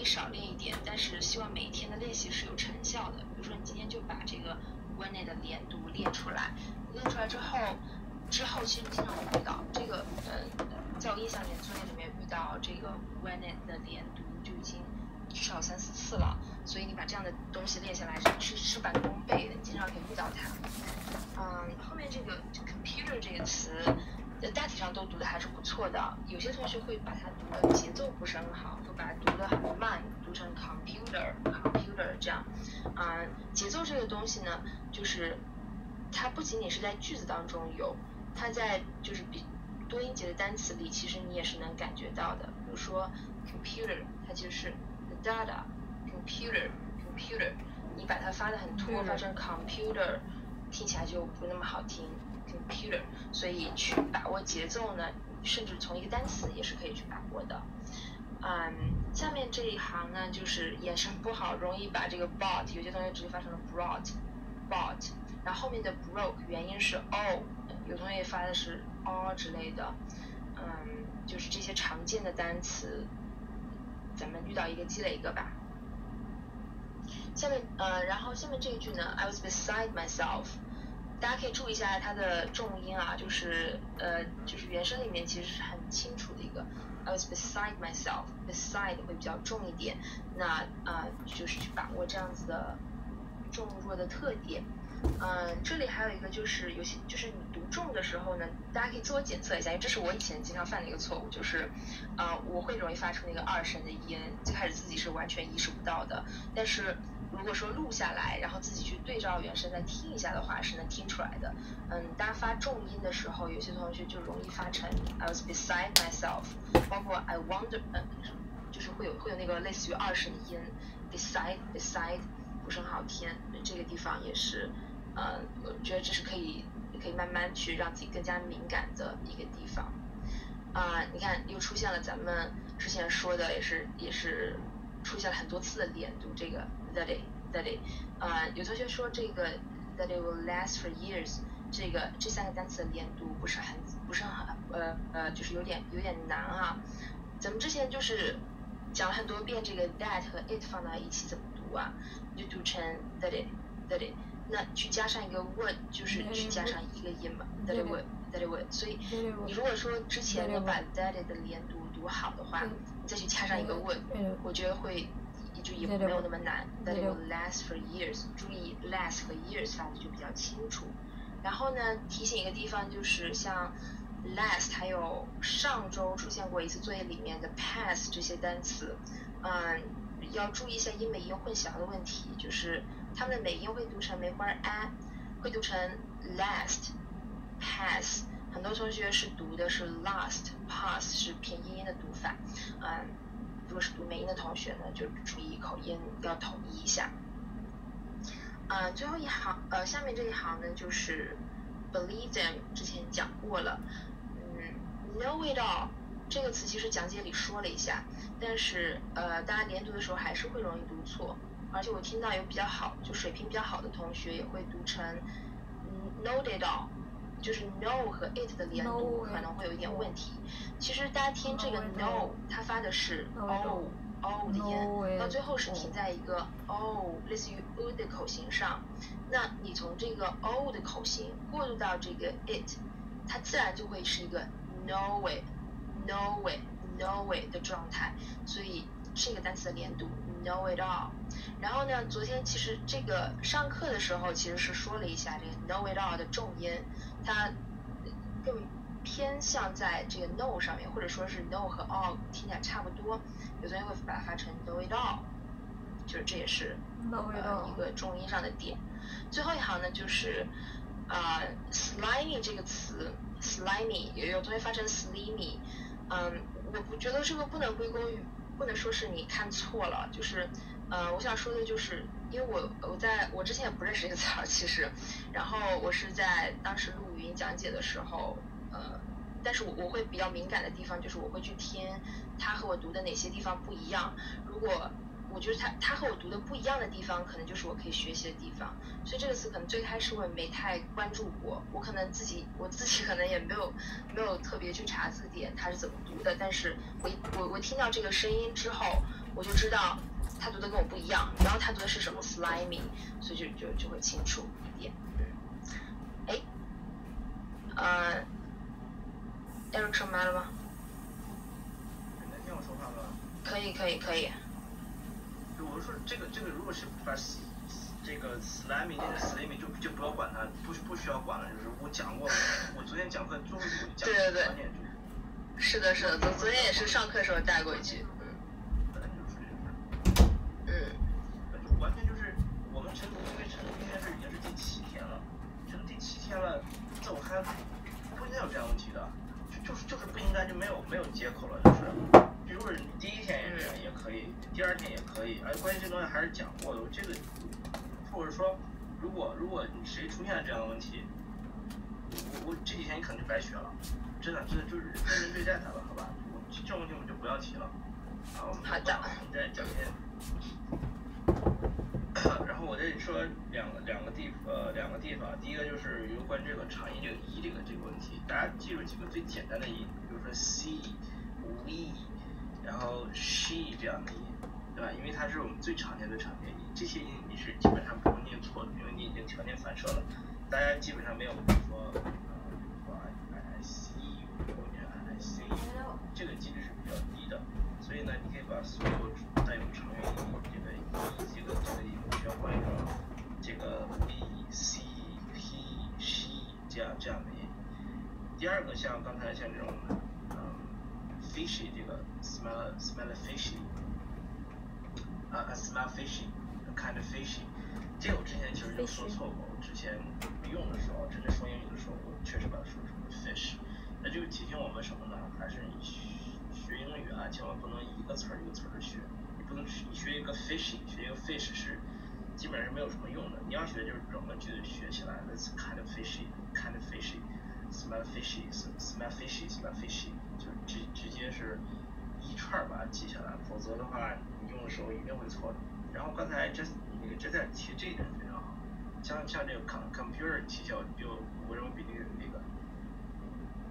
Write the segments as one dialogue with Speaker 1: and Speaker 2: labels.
Speaker 1: 少练一点，但是希望每一天的练习是有成效的。比如说你今天就把这个 Winnet 的连读练出来，之后其实你经常会遇到这个在我印象里面作业里面遇到这个 Winnet 的连读就已经至少3-4次了，所以你把这样的东西练下来是事半功倍的，你经常可以遇到它。后面这个 computer 这个词大体上都读的还是不错的，有些同学会把它读的节奏不是很好，会把它读得很慢，读成 computer 这样。节奏这个东西呢，就是它不仅仅是在句子当中有，它在就是比多音节的单词里，其实你也是能感觉到的。比如说 computer， 它就是 data computer， 你把它发得很拖，发成 computer， 听起来就不那么好听。computer， 所以去把握节奏呢，甚至从一个单词也是可以去把握的。下面这一行呢，就是眼神不好，容易把这个 bought， 有些同学直接发成了 bought， 然后后面的 broke 原因是 o， 有同学发的是 r 之类的。就是这些常见的单词，咱们遇到一个积累一个吧。然后下面这一句呢 ，I was beside myself。大家可以注意一下它的重音啊，就是原声里面其实是很清楚的一个 I was beside myself，beside 会比较重一点，那就是去把握这样子的重弱的特点。这里还有一个就是有些就是你读重的时候呢，大家可以自我检测一下，因为这是我以前经常犯的一个错误，就是我会容易发出那个2声的音，最开始自己是完全意识不到的，但是如果说录下来，然后自己去对照原声再听一下的话，是能听出来的。大家发重音的时候，有些同学就容易发成 I was beside myself， 包括 I wonder， 就是会有那个类似于2声的音 beside 不是很好听，这个地方也是我觉得这是可以慢慢去让自己更加敏感的一个地方。你看又出现了咱们之前说的也是出现了很多次的连读，这个 that it， 有同学说这个 that it will last for years， 这3个单词的连读不是很就是有点难啊。咱们之前就是讲了很多遍这个 that 和 it 放在一起怎么读啊，你就读成 that it， 那去加上一个 would， 就是去加上一个音嘛 that it would， 所以你如果说之前能把 that it 的连读好的话，你再去加上一个 would， 我觉得也没有那么难。that it will last for years， 注意 last 和 years 发的就比较清楚。然后呢，提醒一个地方就是像 last 还有上周出现过一次作业里面的 pass 这些单词，要注意一下音美音混淆的问题，就是它们的美音会读成梅花 a， 会读成 last pass， 很多同学是读的是 last pass， 是偏音的读法。如果是读美音的同学呢，就注意口音要统一一下。最后一行，下面这一行呢，就是 believe them， 之前讲过了。know it all 这个词其实讲解里说了一下，但是大家连读的时候还是会容易读错，而且我听到有比较好，就水平比较好的同学也会读成 know it all， 就是 know 和 it 的连读可能会有一点问题。其实大家听这个 know， 它发的是 o 的音，到最后是停在一个 o 类似于 u 的口型上，那你从这个 o 的口型过渡到这个 it， 它自然就会是一个 know it 的状态，所以这个单词的连读 know it all。 然后呢，昨天其实这个上课的时候其实是说了一下这个 know it all 的重音，它更偏向在这个 know 上面，或者说是 know 和 all 听起来差不多，有同学会把它发成 know it all， 就是这也是一个重音上的点。最后一行呢，就是slimy 这个词 slimy， 有同学发成 slimy， 我不觉得这个不能归功于，不能说是你看错了，就是我想说的就是，因为我之前也不认识这个词儿，其实，然后我是在当时录语音讲解的时候，但是我会比较敏感的地方就是我会去听他和我读的哪些地方不一样，如果我觉得他和我读的不一样的地方，可能就是我可以学习的地方。所以这个词可能最开始我也没太关注过，我自己可能也没有特别去查字典它是怎么读的。但是我听到这个声音之后，我就知道他读的跟我不一样，然后他读的是什么 slimy， 所以就会清楚一点。Eric 上麦了吗？
Speaker 2: 能听我说话吗？
Speaker 1: 可以。
Speaker 2: 我说这个如果是把这个 slimy 那个 slimy 就不要管它，不需要管了。就是我讲过，我昨天讲课最后一句我就讲了观点。
Speaker 1: 是的，昨天也是上课时候带过一句。
Speaker 2: 本来就是就完全就是我们晨读，因为晨读应该是已经是第7天了，晨读第7天了，这我还不应该有这样问题的，就是不应该就没有接口了，就是如果你第1天也这样也可以，第2天也可以，关于这东西还是讲过的，这个或者说如果你谁出现了这样的问题，我这几天你可能就白学了，真的就是认真对待它了，好吧？这种问题我们就不要提了。好的。你再讲一遍。然后我这里说两个地方，第一个就是有关这个长音这个这个问题，大家记住几个最简单的音，比如说 c、we， 然后 she 这样的音，对吧？因为它是我们最常见的音，这些音你是基本上不用念错的，因为你已经条件反射了，大家基本上没有说I see you 或者 I see you， 这个几率是比较低的，所以呢，你可以把所有带有长元音这个音不要换成这个 we see he she 这样的音。第二个像刚才像这种fishy 这个 smell fishy smell fishy kind of fishy， 这个我之前其实就说错过，我之前用的时候，之前说英语的时候，我确实把它说成 fish， 那就提醒我们什么呢？还是你学英语啊，千万不能一个词儿一个词儿的学，你不能你学一个 fishy， 学一个 fish 是基本上没有什么用的，你要学就是整个句子学起来 ，it's kind of fishy，smell fishy，就直接是一串把它记下来，否则的话你用的时候一定会错的。然后刚才这在提这一点非常好，像这个 computer 技巧就我认为比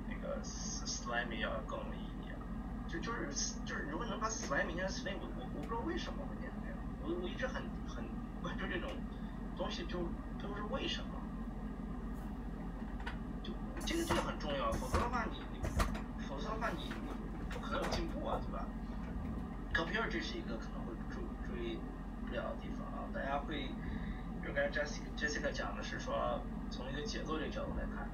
Speaker 2: 那个 slimy 要更容易一点，就是如果能把 slimy 念成 slimy， 我不知道为什么会念成这样，我一直很关注这种东西，就都是为什么，就这个很重要，否则的话你不可能有进步啊，对吧 ？computer 这是一个可能会注意不了的地方啊，大家会，比如刚才 Jessica 讲的是说从一个节奏这个角度来看，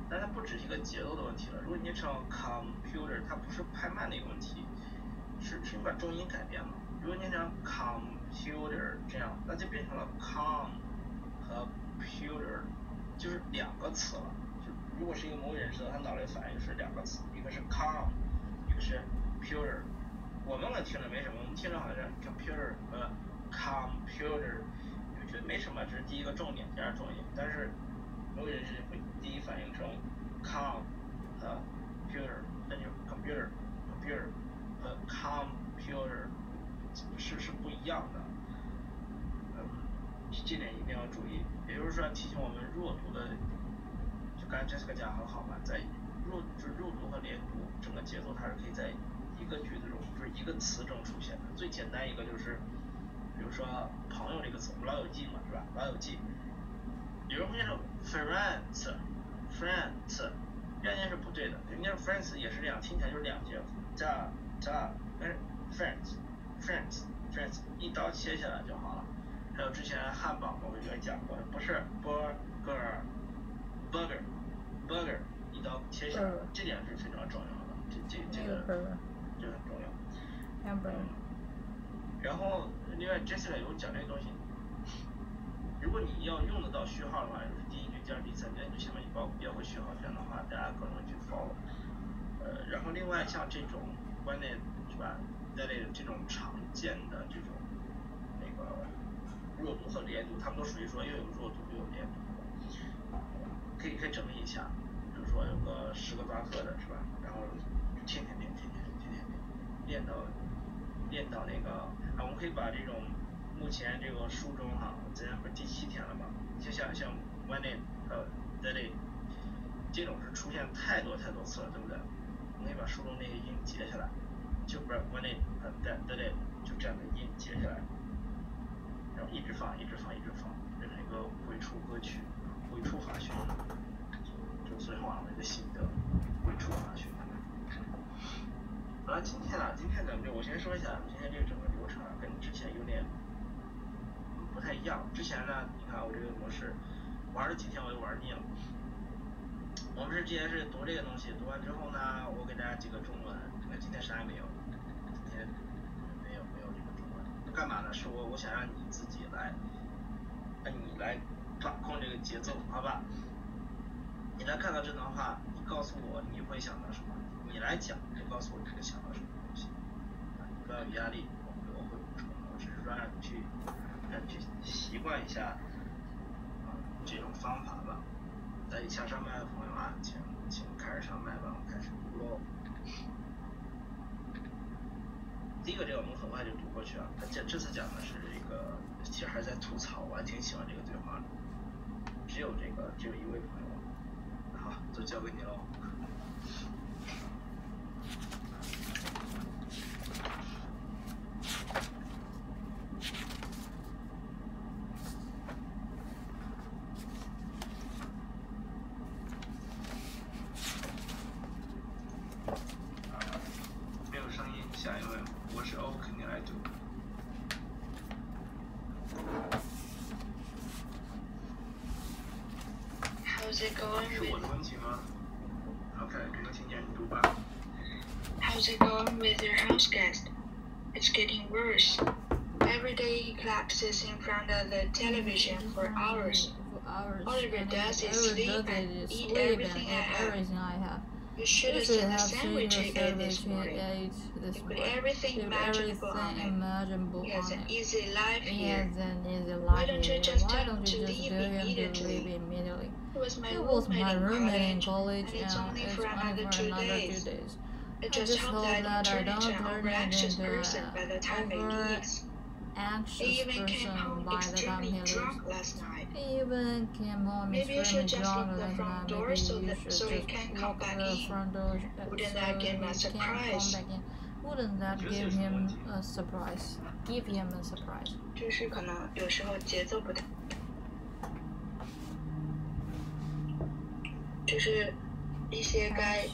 Speaker 2: 但它不只是一个节奏的问题了。如果你念成 computer， 它不是拍慢的一个问题，是你把重音改变了。如果念成 computer 这样，那就变成了 com 和 puter， 就是2个词了。就如果是一个母语人士，他脑袋反应是2个词，一个是 com， 一个是 puter。我们听着没什么，我们听着好像是 computer 和 computer， 就觉得没什么，只是第一个重点，第2重音。但是母语人士会第一反应成 com 和 puter， 那就 computer 和 computer 是不一样的。这点一定要注意。也就是说，提醒我们弱读的，就刚才 Jessica 讲很好嘛，在弱读和连读整个节奏它是可以在一个句子中，就是一个词中出现的。最简单一个就是，比如说朋友这个词，我们老友记嘛，是吧？老友记，有人会念成 friends， 这样念是不对的。念成 friends 也是这样，听起来就是2节，但是 friends 一刀切下来就好了。还有之前汉堡我也讲过，不是 burger 一刀切下来，这点是非常重要的，这个很重要。然后另外 Jessica 有讲这个东西，如果你要用得到序号的话，就是第1句、第2句、第3句，你就前面标个序号，这样的话大家更容易去 follow。然后另外像这种观念是吧，在这种常见的这种那个弱读和连读，他们都属于说又有弱读又有连读，可以整理一下，比如说有个10个8个的是吧，然后天天练到那个我们可以把这种目前这个书中咱不是第7天了嘛，就像 when it 和 that it 这种是出现太多次了，对不对？我们可以把书中那些音截下来，就不是 when it 和 that it 就这样的音接下来，然后一直放，变成一个回触歌曲，回触法旋律，就昨天晚上的一个心得，回触法旋律。好了，今天咱们我先说一下，今天这个整个流程跟之前有点不太一样。之前呢，你看我这个模式玩了几天，我就玩腻了。我们之前是读这个东西，读完之后呢，我给大家几个中文。今天啥也没有，今天没有这个中文。干嘛呢？是我想让你自己来，你来掌控这个节奏，好吧？你来看到这段话，你告诉我你会想到什么？你来讲，你告诉我你会想到什么东西。你不要有压力，我会补充的，我只是说让你去习惯一下这种方法吧。想上麦的朋友啊，请开始上麦吧，我们开始读喽。第一个这个我们很快就读过去啊，这次讲的是这个，其实还是在吐槽，我还挺喜欢这个对话的。只有一位朋友，好，就交给你喽。没有声音，下一位，我是欧，肯定来读。
Speaker 1: How's it going
Speaker 2: 是我的问题吗 ？OK， 没有听见，你读吧。
Speaker 1: How's it going with your house guest? It's getting worse. Every day he collapses in front of the television for hours. All he does is sleep and eat everything I have. You should have seen the sandwich he ate this morning. He put everything imaginable on it. He has an easy life here. Why don't you just tell him to leave immediately? He was my roommate in college, and it's only for another 2 days. I just hope that I don't turn into an over-anxious person by the time he leaves. He even came home extremely drunk last night. Maybe you should just lock the front door so he can't come back in. Wouldn't that give him a surprise?
Speaker 3: Wouldn't that give him a surprise? Give him a surprise.
Speaker 1: 就是可能有时候节奏不太，就是一些该，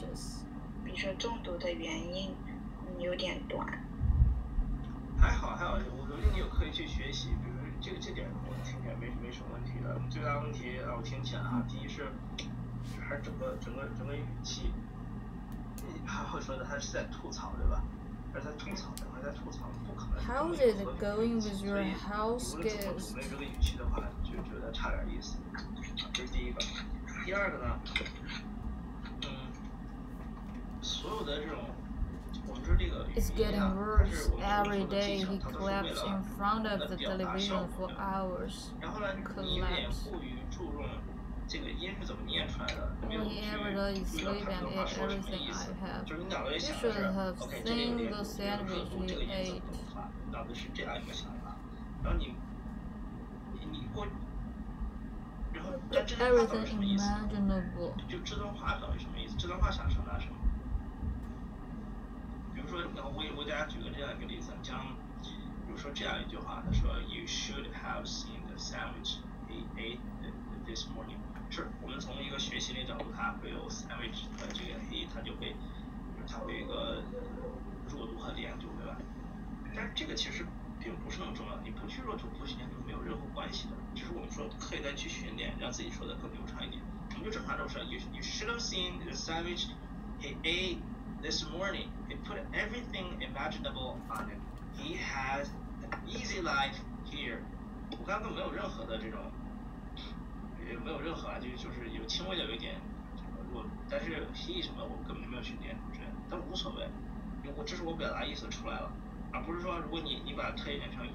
Speaker 1: 比如说中毒的原因，有点短。
Speaker 2: 还好，我觉得你可以去学习，比如这点我听起来没什么问题的。最大问题我听起来啊，第一是还是整个语气，还会说的他是在吐槽，对吧？还在吐槽，不可能。
Speaker 3: How's it going with your house guest?
Speaker 2: 没有这个语气的话，就觉得差点意思。这是第一个。第二个呢，所有的这种。
Speaker 3: It's getting worse. Every day he collapses in front of the television for hours.
Speaker 2: 然后呢，你有点过于注重这个音是怎么念出来的，没有去注意到他这话说什么意思。就是你脑子里想的是 ，OK， 这里有点和这个音怎么读法，脑子是这样一个想法。然后你过，然后这段话到底什么意思？就这段话到底什么意思？这段话想传达什么？比如说，我给大家举个这样一个例子，比如说这样一句话，他说 "You should have seen the sandwich he ate this morning." 是我们从一个学习的角度，它会有 sandwich 的这个 he， 它会有一个弱读和连读，对吧？但是这个其实并不是那么重要，你不去弱读不去连读没有任何关系的，只是我们说可以再去训练，让自己说的更流畅一点。我们就正常这么说 "You should have seen the sandwich he ate this morning." He put everything imaginable on it. He has an easy life here. 我刚刚没有任何的这种，也没有任何就是有轻微的有一点弱，但是 he 什么我根本就没有去连读之类的，但无所谓，这是我表达意思出来了，而不是说如果你把它特意变成 you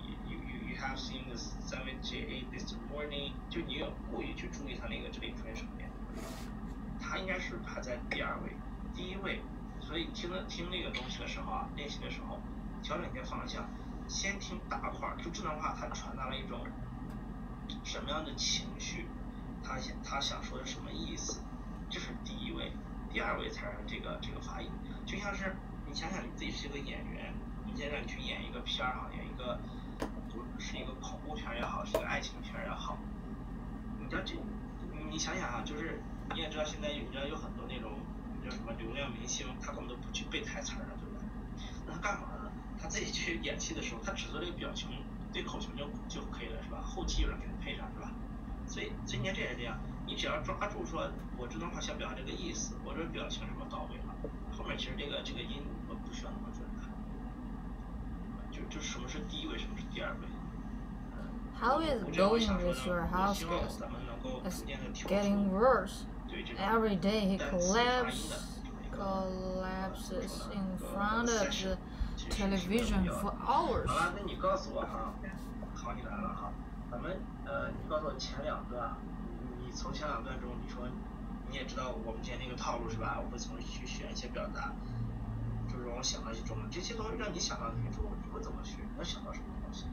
Speaker 2: have seen the sandwich he ate this morning， 就你有故意去注意它那个这里出现什么点，它应该是排在第二位，第一位。所以听那个东西的时候啊，练习的时候，调整一下方向，先听大块儿，就这段话它传达了一种什么样的情绪，他想说的什么意思，这是第一位，第二位才是这个发音。就像是你想想你自己是个演员，你现在让你去演一个片儿哈，演一个是一个恐怖片也好，是一个爱情片也好，你知道你想想啊，就是你也知道现在有很多那种叫什么流量明星，他根本都不去背台词了，对不对？那他干嘛呢？他自己去演戏的时候，他只做这个表情对口型就可以了，是吧？后期有人给他配上，是吧？所以你看这也是这样，你只要抓住说我这段话想表达这个意思，我这表情什么到位了，后面其实这个音我不需要那么准的，就什么是第一位，什么是第二位。
Speaker 3: How is it going with your house guest? It's getting worse. Every day he collapses in front of the television for hours.
Speaker 2: 好了，那你告诉我哈，好，你来了哈，咱们你告诉我前两段，你从前两段中，你说你也知道我们今天那个套路是吧？我会从去选一些表达，就让我想到一些中文，这些东西让你想到一些中文，你会怎么学？能想到什么东西？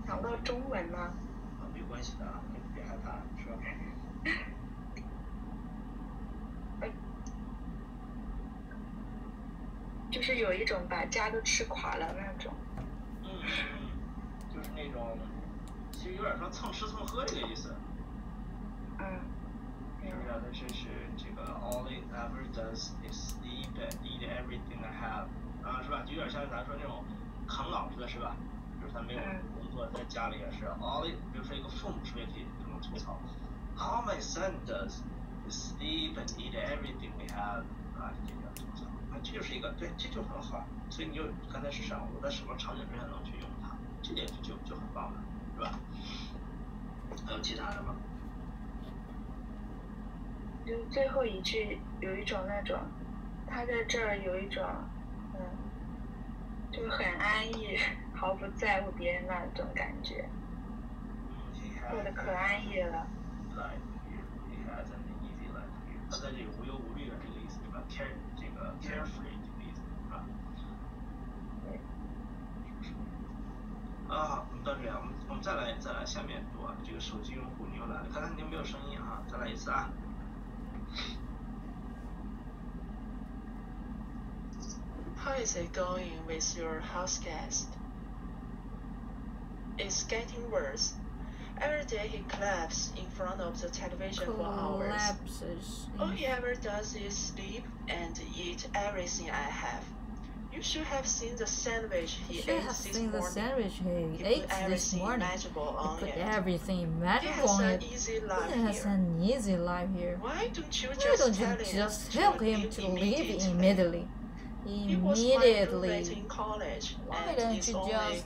Speaker 1: 想到中文吗？
Speaker 2: 没关系的，你别害怕，是吧？
Speaker 1: 就是有一种把家都吃垮了那种。
Speaker 2: 就是那种，其实有点像蹭吃蹭喝这个意思。是不是？它是这个 all it ever does is sleep and eat everything I have， 是吧？就有点像咱说那种啃老似的，是吧？就是他没有工作，在家里也是 all it， 比如说一个父母是不是也可以这么吐槽 ？All my son does is sleep and eat everything we have， 这叫吐槽。这就是一个对，这就很好。所以你就刚才是想我在什么场景之下能去用它，这点就很棒了，是吧？还有其他的吗？
Speaker 1: 就最后一句有一种那种，他在这儿有一种，就很安逸，毫不在乎别人那种感觉，过得可安逸了。
Speaker 2: 在这里无忧无虑的这个意思是吧？这个 carefree 这个意思是吧？
Speaker 1: 对。
Speaker 2: 我们到这样，我们再来下面读啊，这个手机用户你又来了，刚才你没有声音啊，再来一次啊。
Speaker 4: How is it going with your house guest? It's getting worse. Every day he collapses in front of the television for hours. All he ever does is sleep and eat everything I have. You should have seen the sandwich he ate this morning. He put everything imaginable on it. He has an easy life here. Why don't you just tell him to leave immediately? He was my roommate in college, and it's only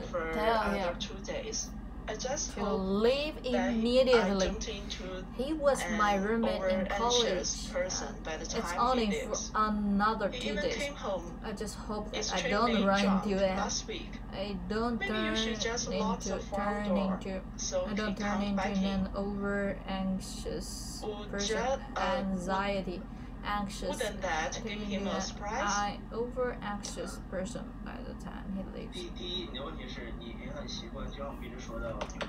Speaker 4: for another 2 days. I just
Speaker 3: to
Speaker 4: hope
Speaker 3: leave
Speaker 4: that
Speaker 3: immediately.
Speaker 4: I don't into
Speaker 3: He was my roommate in college.
Speaker 4: Person by the time
Speaker 3: It's only
Speaker 4: he
Speaker 3: for
Speaker 4: leaves.
Speaker 3: another
Speaker 4: He
Speaker 3: 2
Speaker 4: even
Speaker 3: days.
Speaker 4: came home
Speaker 3: I just hope that I
Speaker 4: extremely
Speaker 3: don't run
Speaker 4: drunk
Speaker 3: into it.
Speaker 4: last week.
Speaker 3: I don't
Speaker 4: Maybe
Speaker 3: turn
Speaker 4: you should just lock the front door so
Speaker 3: I don't
Speaker 4: he
Speaker 3: turn
Speaker 4: can't
Speaker 3: into
Speaker 4: back in.
Speaker 3: an over anxious person. Anxious.
Speaker 4: Wouldn't that give him a surprise?
Speaker 3: I over anxious person by the time he leaves.
Speaker 2: 第一，你的问题是你很习惯，就像我们一直说的，你会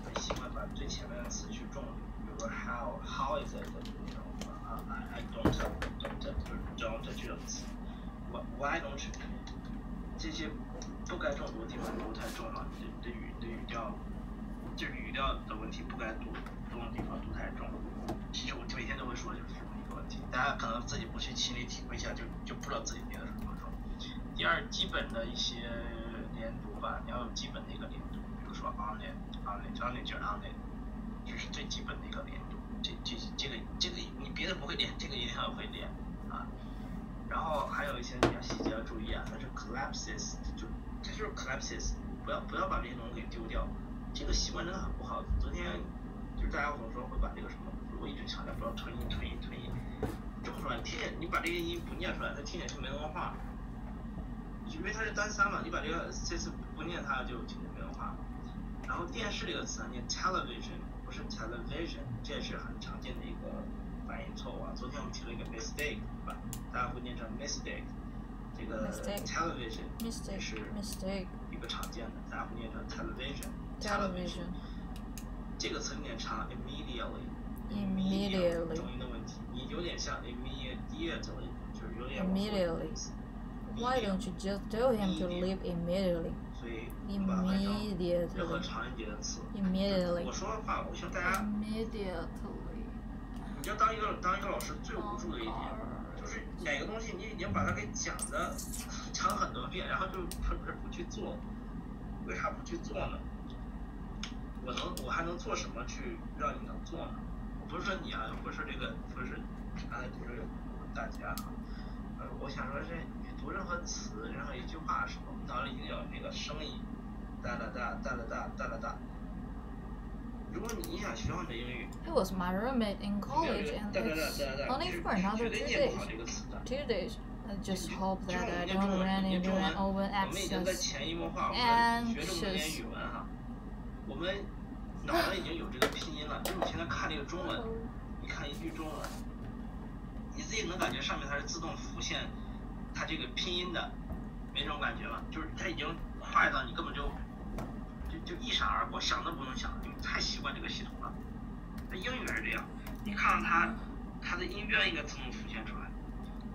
Speaker 2: 很习惯把最前面的词去重，比如说 how is it 那种I don't 就是这种词 why don't you 这些不该重读的地方读太重了，你的语调就是语调的问题，不该读重的地方读太重。其实我每天都会说就是这么一个问题，大家可能自己不去亲力体会一下，就不知道自己念的是多重。第二，基本的一些连读吧，你要有基本的一个连读，比如说 on it 就是 on it， 这是最基本的一个连读。这个你别的不会练，这个一定要会练啊。然后还有一些比较细节要注意啊，它是 collapses， 它就是 collapses， 不要把这些东西给丢掉，这个习惯真的很不好。昨天就是大家总说会把这个什么，我一直强调不要吞音，这么说你把这个音不念出来，它听起来就没文化。因为它是单三嘛，你把这次不念它就听起来没文化。然后电视这个词念 television， 不是 television， 这也是很常见的一个发音错误啊。昨天我们提了一个 mistake， 对吧？大家会念成 mistake， 这个 television 是一个常见的，大家会念成 television。这个词念长 immediately。
Speaker 3: Immediately.
Speaker 2: 等于的问题，你有点像 immediately， 就是有点
Speaker 3: Immediately. Why don't you just tell him to leave immediately?
Speaker 2: 所以把它改成任何常用节的词。
Speaker 3: Immediately.
Speaker 2: 我说的话，我希望大家。
Speaker 3: Immediately.
Speaker 2: 你要当一个老师最无助的一点，就是哪个东西你已经把它给讲很多遍，然后就不去做，为啥不去做呢？我还能做什么去让你能做呢？我不是说你啊，不是这个，不是刚才不是大家啊，我想说是你读任何词，任何一句话的时候，你脑子里一定有那个声音，哒哒哒哒哒哒哒哒哒。如果你想学好你的英语
Speaker 3: He was my roommate in college and it's only for another 2 days. 2 days. I just hope that I don't run into an open access anxious.
Speaker 2: 我们脑子已经有这个拼音了，就是你现在看这个中文，你看一句中文，你自己能感觉上面它是自动浮现它这个拼音的，没这种感觉吗？就是它已经快到你根本就一闪而过，想都不用想，因为太习惯这个系统了。那英语也是这样，你看到它的音标应该自动浮现出来，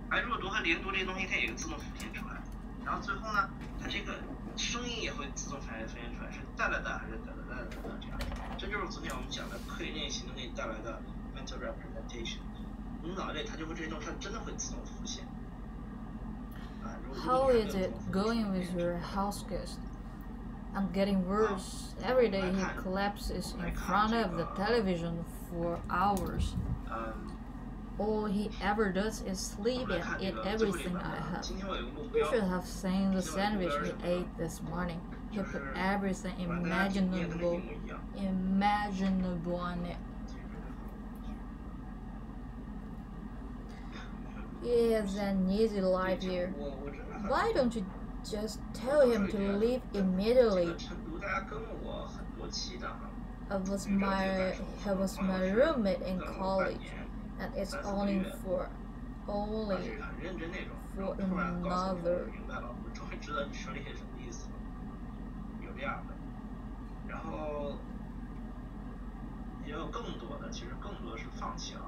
Speaker 2: 而如果读和连读这些东西，它也会自动浮现出来。然后最后呢，它这个声音也会自动浮现出来，是哒哒哒还是哒哒哒哒这样。这就是昨天我们讲的刻意练习能给你带来的 mental representation。你脑袋里它就会这些东西，它真的会自动浮现。
Speaker 3: How is it going with your house guest? I'm getting worse. Every day he collapses in front of the television for hours. All he ever does is sleep and eat everything I have. You should have seen the sandwich he ate this morning. He put everything imaginable on it. He has an easy life here. Why don't you just tell him to leave immediately? He was my roommate in college, and it's only for another.
Speaker 2: 然后也有更多的，其实更多的是放弃了，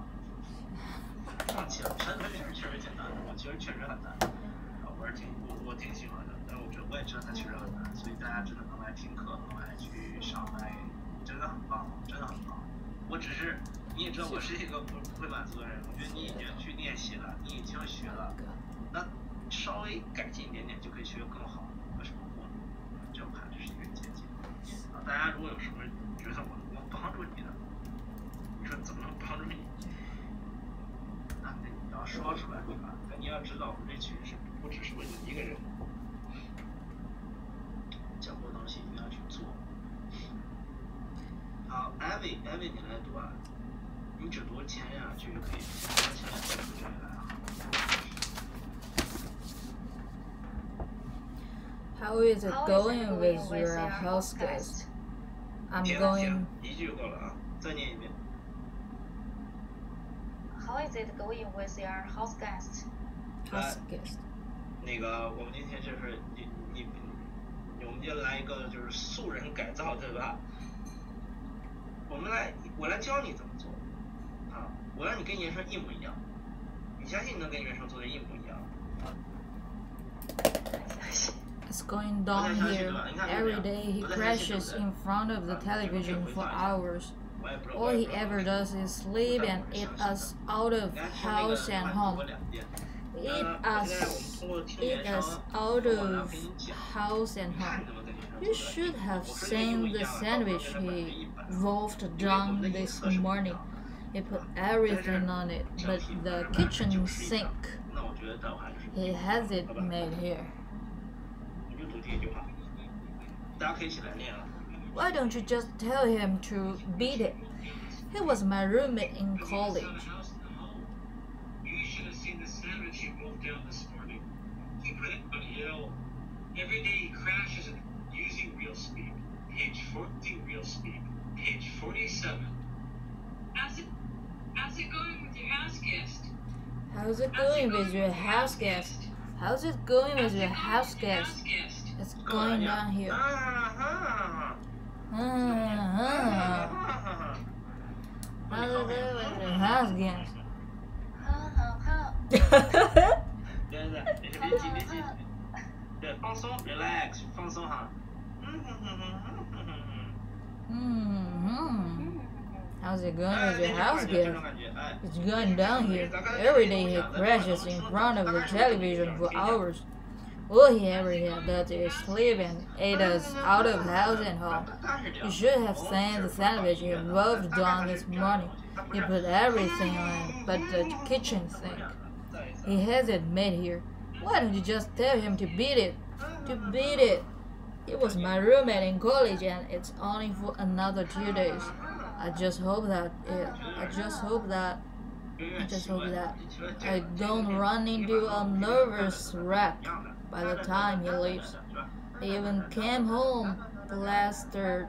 Speaker 2: 真的确实挺难的，我其实确实很难，我挺喜欢的，但是我也知道它确实很难，所以大家真的能来听课，能来去上来，真的很棒，真的很棒。我只是你也知道我是一个不会满足的人，我觉得你已经去练习了，你已经学了，那稍微改进一点点就可以学得更好，为什么不呢？这我看这是一个捷径。大家如果有什么觉得我能帮助你的，你说怎么能帮助你？那你要说出来，对吧？但你要知道，我们这群是不只是为你一个人，讲过的东西一定要去做。好 ，Abby， 你来读啊，你只读前两句就可以，前两句就来啊。
Speaker 3: How is it going with your house guest? I'm going.
Speaker 2: 一句就够了啊，再念一遍。
Speaker 1: How is it going with your house guest?
Speaker 3: House guest.
Speaker 2: 那个，我们今天就是我们今天来一个就是素人改造，对吧？我来教你怎么做啊！我让你跟原生一模一样，你相信你能跟原生做的一模一样？
Speaker 3: It's going down here. Every day he crashes in front of the television for hours. All he ever does is sleep and eat us out of house and home. Eat us out of house and home. You should have seen the sandwich he wolfed down this morning. He put everything on it, but the kitchen sink. He has it made here. Why don't you just tell him to beat it? He was my roommate in college.
Speaker 5: You should have seen the sandwich he wolfed down this morning. He put it on hill. Every day he crashes using real speed. Page 14 real speed. Page 47. How's it going with your house guest?
Speaker 3: How's it going with your house guest? How's it going with your house guest? It's going down here. How's it going with your house guest?
Speaker 1: 好。
Speaker 2: 对，别急，对，放松 ，relax， 放松哈。
Speaker 3: How's it going with your house guest? It's going down here. Every day he crashes in front of the television for hours. All he ever does is sleep and eat us out of house and home. You should have seen the sandwich he wolfed down this morning. He put everything on it but the kitchen sink. He has it made here. Why don't you just tell him to beat it? To beat it. He was my roommate in college and it's only for another 2 days. I just hope that I don't run into a nervous wreck by the time he leaves. He even came home plastered.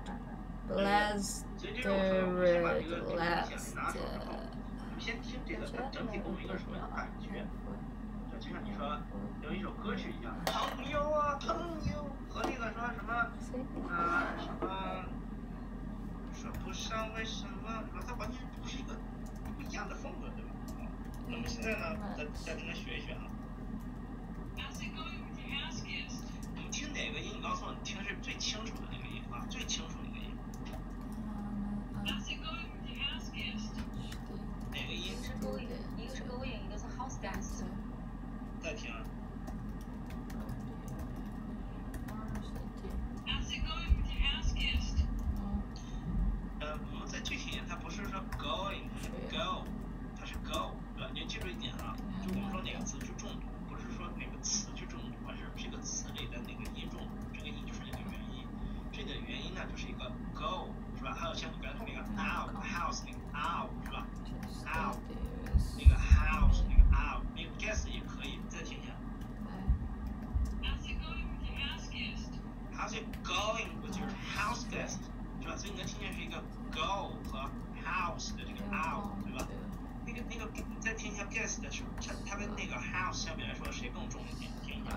Speaker 2: 先听这个整体给我们一个什么感觉？就像你说有一首歌曲一样，朋友啊朋友，和那个说什么说不上为什么，它完全不是一个不一样的风格，对吧？那么现在呢，再跟他学一学啊。你听哪个音？你告诉我，你听是最清楚的那个音啊，最清楚的那个音。哪个音？
Speaker 1: 一个是 going， 一个是 house guest。
Speaker 2: 再听。我们再具体一点，它不是说 going go， 它是 go， 对吧？你要记住一点啊，就我们说哪个词去重读，不是说哪个词去重读，而是这个词里的哪个音重读，这个音就是那个元音。这个元音呢，就是一个 go， 是吧？还有像你刚才说那个 out house 那个 out 是吧 ？out 那个 house 那个 out 那个 guest 也可以，再听一下。How's it going with your house guest？ 是吧？所以你能听见是一个 go 和 house 的这个 out， 对吧？那个，你再听一下 guest 的时候，它跟那个 house 相比来说，谁更重一点？听一下。是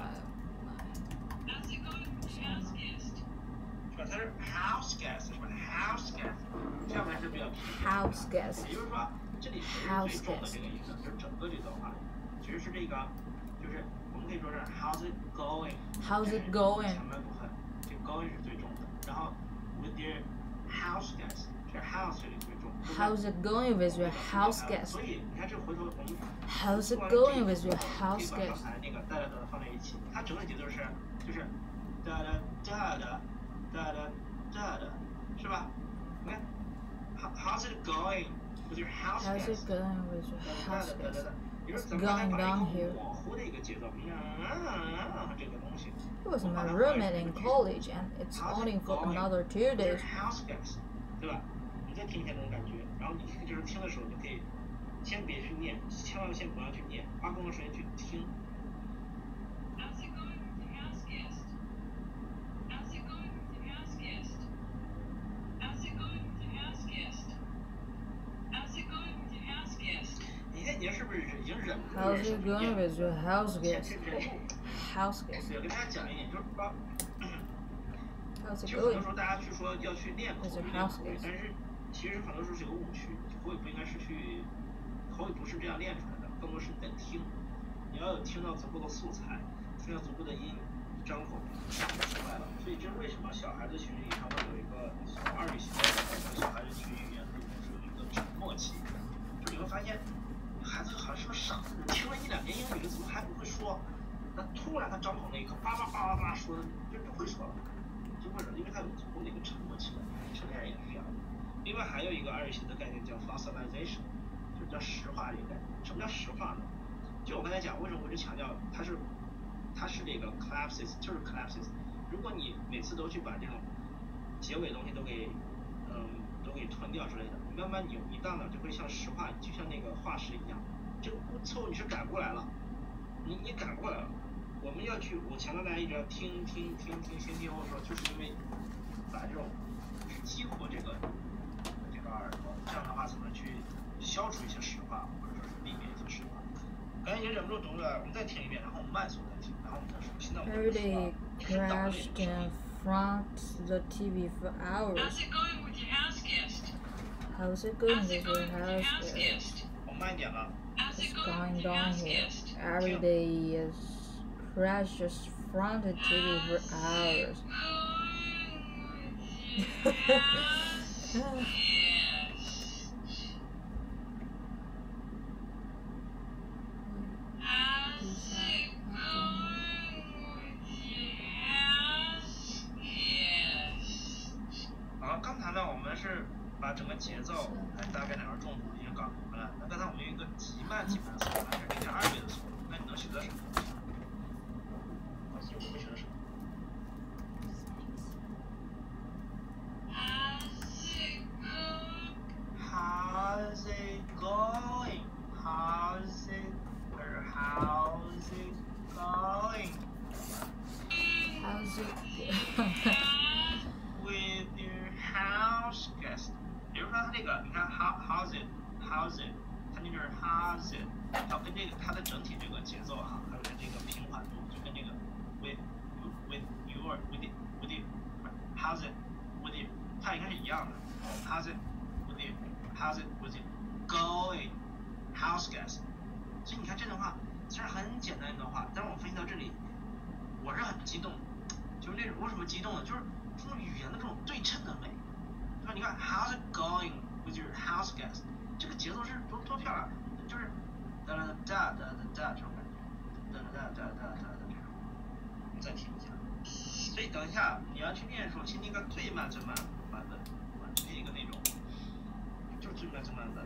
Speaker 2: 吧？它是 house guest， 是吧 ？house guest， 这样还是比较平。
Speaker 3: House guest。
Speaker 2: 也就是说，这里谁是最重的这个音呢？就是整个这段话，其实是这个，就是我们可以说是 how's it going？How's
Speaker 3: it going？
Speaker 2: 前半部分，这个 going 是最重的，然后 with your house guest， 这 house 这里最重。
Speaker 3: How's it going with your house guest？
Speaker 2: 所以你看这回头我们
Speaker 3: How's it going with your house guest？
Speaker 2: 刚才那个哒哒哒放在一起，它整个节奏是就是哒哒哒哒哒哒哒哒，是吧？你看 How's it going with your house guest？
Speaker 3: How's it going with your house guest？
Speaker 2: It's going down here。模糊的一个节奏，这个东西。
Speaker 3: He was my roommate in college, and it's only for another 2 days.
Speaker 2: House guest， 对吧？你再听一下这种感觉，然后你就是听的时候，你可以先别去念，千万先不要去念，花更多时间去听。How's it going with your house guest? How's it going with your house guest? How's it going with your house guest? How's it going with your house guest? 你是不是已经忍不住？
Speaker 3: How's it going with your house guest? House guest。
Speaker 2: 我跟大家讲一点，就是说，
Speaker 3: 其
Speaker 2: 实很多时候大家去说要去练口语，但是其实很多时候是有误区，口语不应该是去，口语不是这样练出来的，更多是你在听，你要有听到足够的素材，听到足够的音，张口讲出来了。所以这是为什么小孩子学语言会有一个从2语系统小孩子学语言里面是有一个沉默期，就你会发现。孩子好像是个傻子，听了1、2年英语，怎么还不会说？那突然他张口那一刻，叭叭叭叭叭说的就会说了，就会了，因为他有足够的一个沉默期。成年人也是这样的。另外还有一个2语系的概念叫 fossilization， 就是叫石化这个概念。什么叫石化呢？就我刚才讲，为什么我一直强调它是这个 collapses， 就是 collapses。如果你每次都去把这种结尾的东西都给囤掉之类的，慢慢你大脑就会像石化，就像那个化石一样。这个错误你是改不过来了，你改不过来了。我们要去，我强调大家一直要听，或者说就是因为把这种激活这个耳朵，这样的话才能去消除一些石化，或者说是避免一些石化。刚才也忍不住读了，我们再听一遍，然后我们慢速再听，然后我们再说。现在我们
Speaker 3: crashed in front of the TV for hours.
Speaker 5: How's it going with your house guest?
Speaker 3: How's it going with your house guest?
Speaker 2: 我慢一点了。
Speaker 3: It's going down here. Every day is crashes from the TV for hours.
Speaker 2: 是把整个节奏，大概两个重点已经搞明白了。那刚才我们有一个极慢的速度，还是0.2倍的速度，那你能学到什么？老师，你会学到什么 ？How's it going? How's it going?
Speaker 3: How's it?
Speaker 2: With your house guest， 比如说它这个，你看 how's it， 它那边 how's it， 它跟这个它的整体这个节奏哈，还有它这个平缓度，就跟这个 with your how's it with you， 它应该是一样的。How's it with you? How's it with you? Going house guest。所以你看这段话虽然很简单一段话，但是我分析到这里，我是很激动，就是那种为什么激动呢？就是这种语言的这种对称的美，对吧？你看 How's it going with your house guest？ 这个节奏是多漂亮，就是哒哒哒哒哒这种感觉，哒哒哒哒哒的这种。我们再听一下。所以等一下你要去练的时候，请听一个最慢的版本，听一个那种，就是最慢的版本。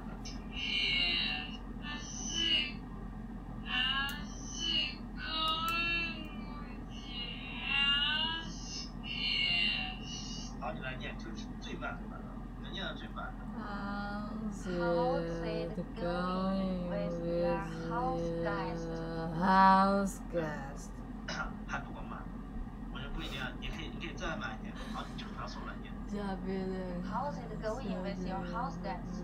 Speaker 2: 好，你来念，就是最慢的版本，你能念到最慢的。
Speaker 3: How's it going with your house guest?
Speaker 2: 还不够慢，我就不一定，你可以再慢一点。好，你正常速度来念。
Speaker 1: How's it going with your house guest?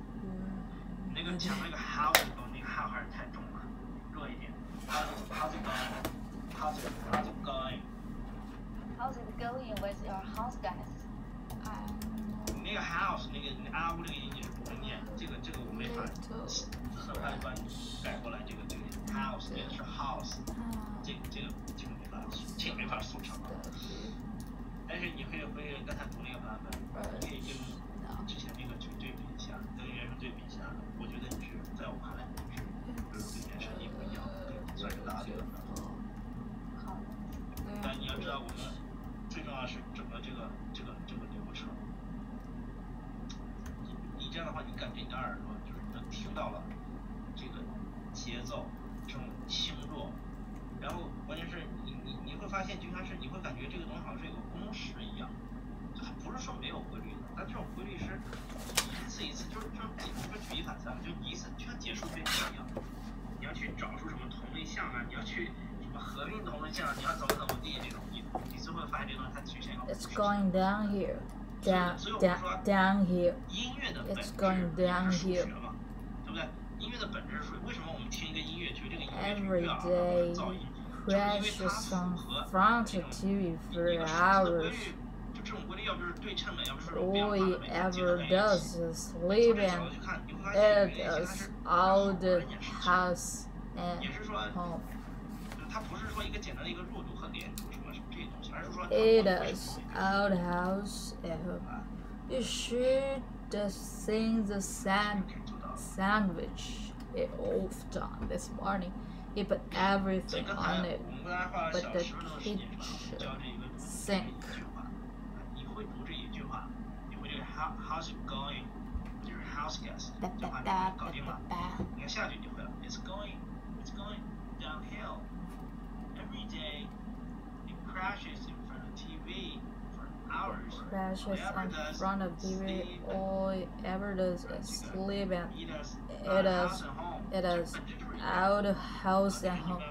Speaker 2: 那个前面那个 how 那个 how 还是太重了，弱一点。How's it going? How's it going?
Speaker 1: How's it going with your house guest?
Speaker 2: 你那个 house 那个啊呜这个音你是不会念，这个我没法很快把你改过来，这个 house 念的是 house， 这个没法速成啊。但是你可以刚才读那个版本，可以跟之前那个去对比一下，跟原声对比一下。我觉得你是在我看来你是就是跟原声一模一样，算是达对了。
Speaker 1: 好。
Speaker 2: 但你要知道我们最重要的是整个这个流程。你这样的话，你感觉你的耳朵就是能听到了这个节奏，这种轻弱，然后关键是你会发现，就像是你会感觉这个东西好像是有个公式一样，就不是说没有规律的，但这种规律是一次，就是举一反三，就你一次就像解数学题一样，你要去找出什么同类项啊，你要去什么合并同类项，你要怎么地这种，你最后发现这东西它体现一个。
Speaker 3: It's going down here. Down here. It's going down here.
Speaker 2: 对不对？音乐的本质是为什么我们听一个音乐，觉得这个音乐是
Speaker 3: Every
Speaker 2: 噪
Speaker 3: day
Speaker 2: 音，
Speaker 3: crashes on front of TV for hours.
Speaker 2: 就这种规律，要不就是对称美，要不就是
Speaker 3: All he ever does is sleep and eat us out the house and home.
Speaker 2: 它不是说一个简单的一个弱度和连读什么这些东西，而是说
Speaker 3: Eat us out the house and home. You should sing the sandwich it off done this morning. He put everything on it, but the kitchen sink.
Speaker 2: 你会读这一句话，你会这个 How's it going? 就是 house guest 这话你搞定了。你看下句你会了 It's going downhill. Every day it crashes in front of TV for hours.
Speaker 3: Crashes in front of TV. All it ever does is sleep and eat us out of house and home.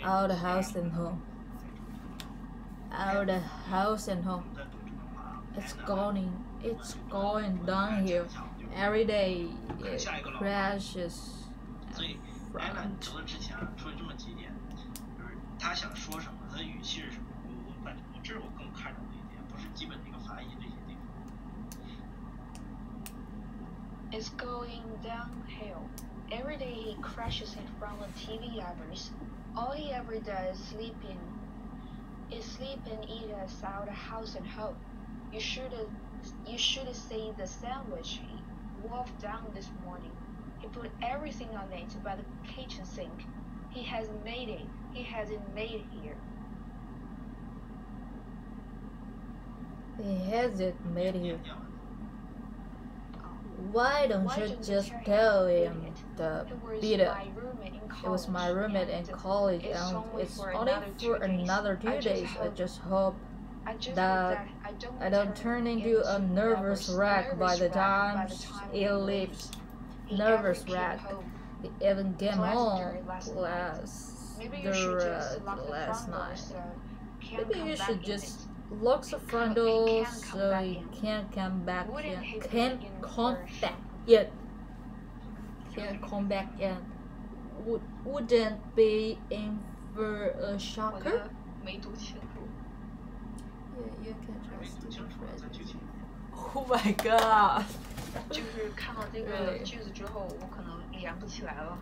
Speaker 3: Out of house and home. Out of house and home. It's going down here. Every day it crashes.
Speaker 2: 所以艾兰读的之前说了这么几点，就是他想说什么，他的语气是什么，这是我更看重的一点，不是基本的一个发音这些地方。
Speaker 1: is going downhill. Every day he crashes in front of TV hours. All he ever does is sleep and eat us out of house and home. You should have seen the sandwich he wolfed down this morning. He put everything on it by the kitchen sink. He hasn't made it. He hasn't made it here.
Speaker 3: He hasn't made it here. Why don't you just tell him to beat it? It was my roommate in college, and it's only for another 2 days. I just hope that I don't turn into a nervous wreck by the time he leaves. Nervous wreck. He even came home last night. Maybe you should just lock the front door so he can't come back in. Can't come back in. Wouldn't be in for a shocker. You can just do it. Oh my god.
Speaker 1: 就是看到这个句子之后，我可能连不起来了。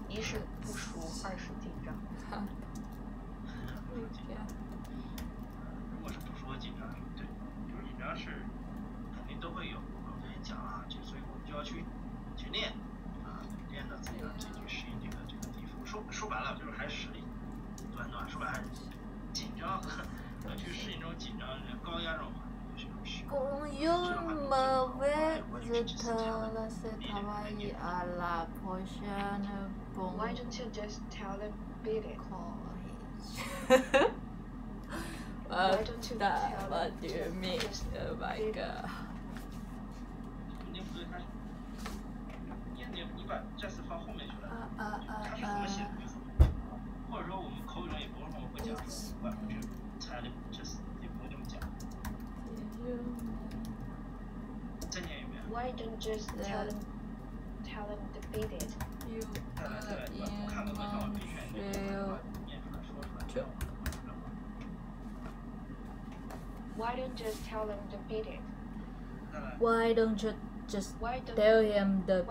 Speaker 1: 一是不熟，二是紧张。
Speaker 2: 如果是不熟和紧张，对，就是紧张是肯定都会有。我之前讲了，所以我们就要去练啊，练到自己去适应这个地方。说白了就是还是实力，对吧？说白了还是紧张和去适应这种紧张、高压这种环境。
Speaker 1: Why don't you just tell them beat it?
Speaker 3: What do you mean? Oh my god.
Speaker 2: 你不对，你把 just 放后面去了，它是怎么写的？或者说我们口语中也不是说会讲说，why don't you tell them just 也不会这么讲。再念一遍。
Speaker 1: Why don't you just tell them to beat it? Why don't you just tell them to beat it?
Speaker 3: Why don't you just tell him to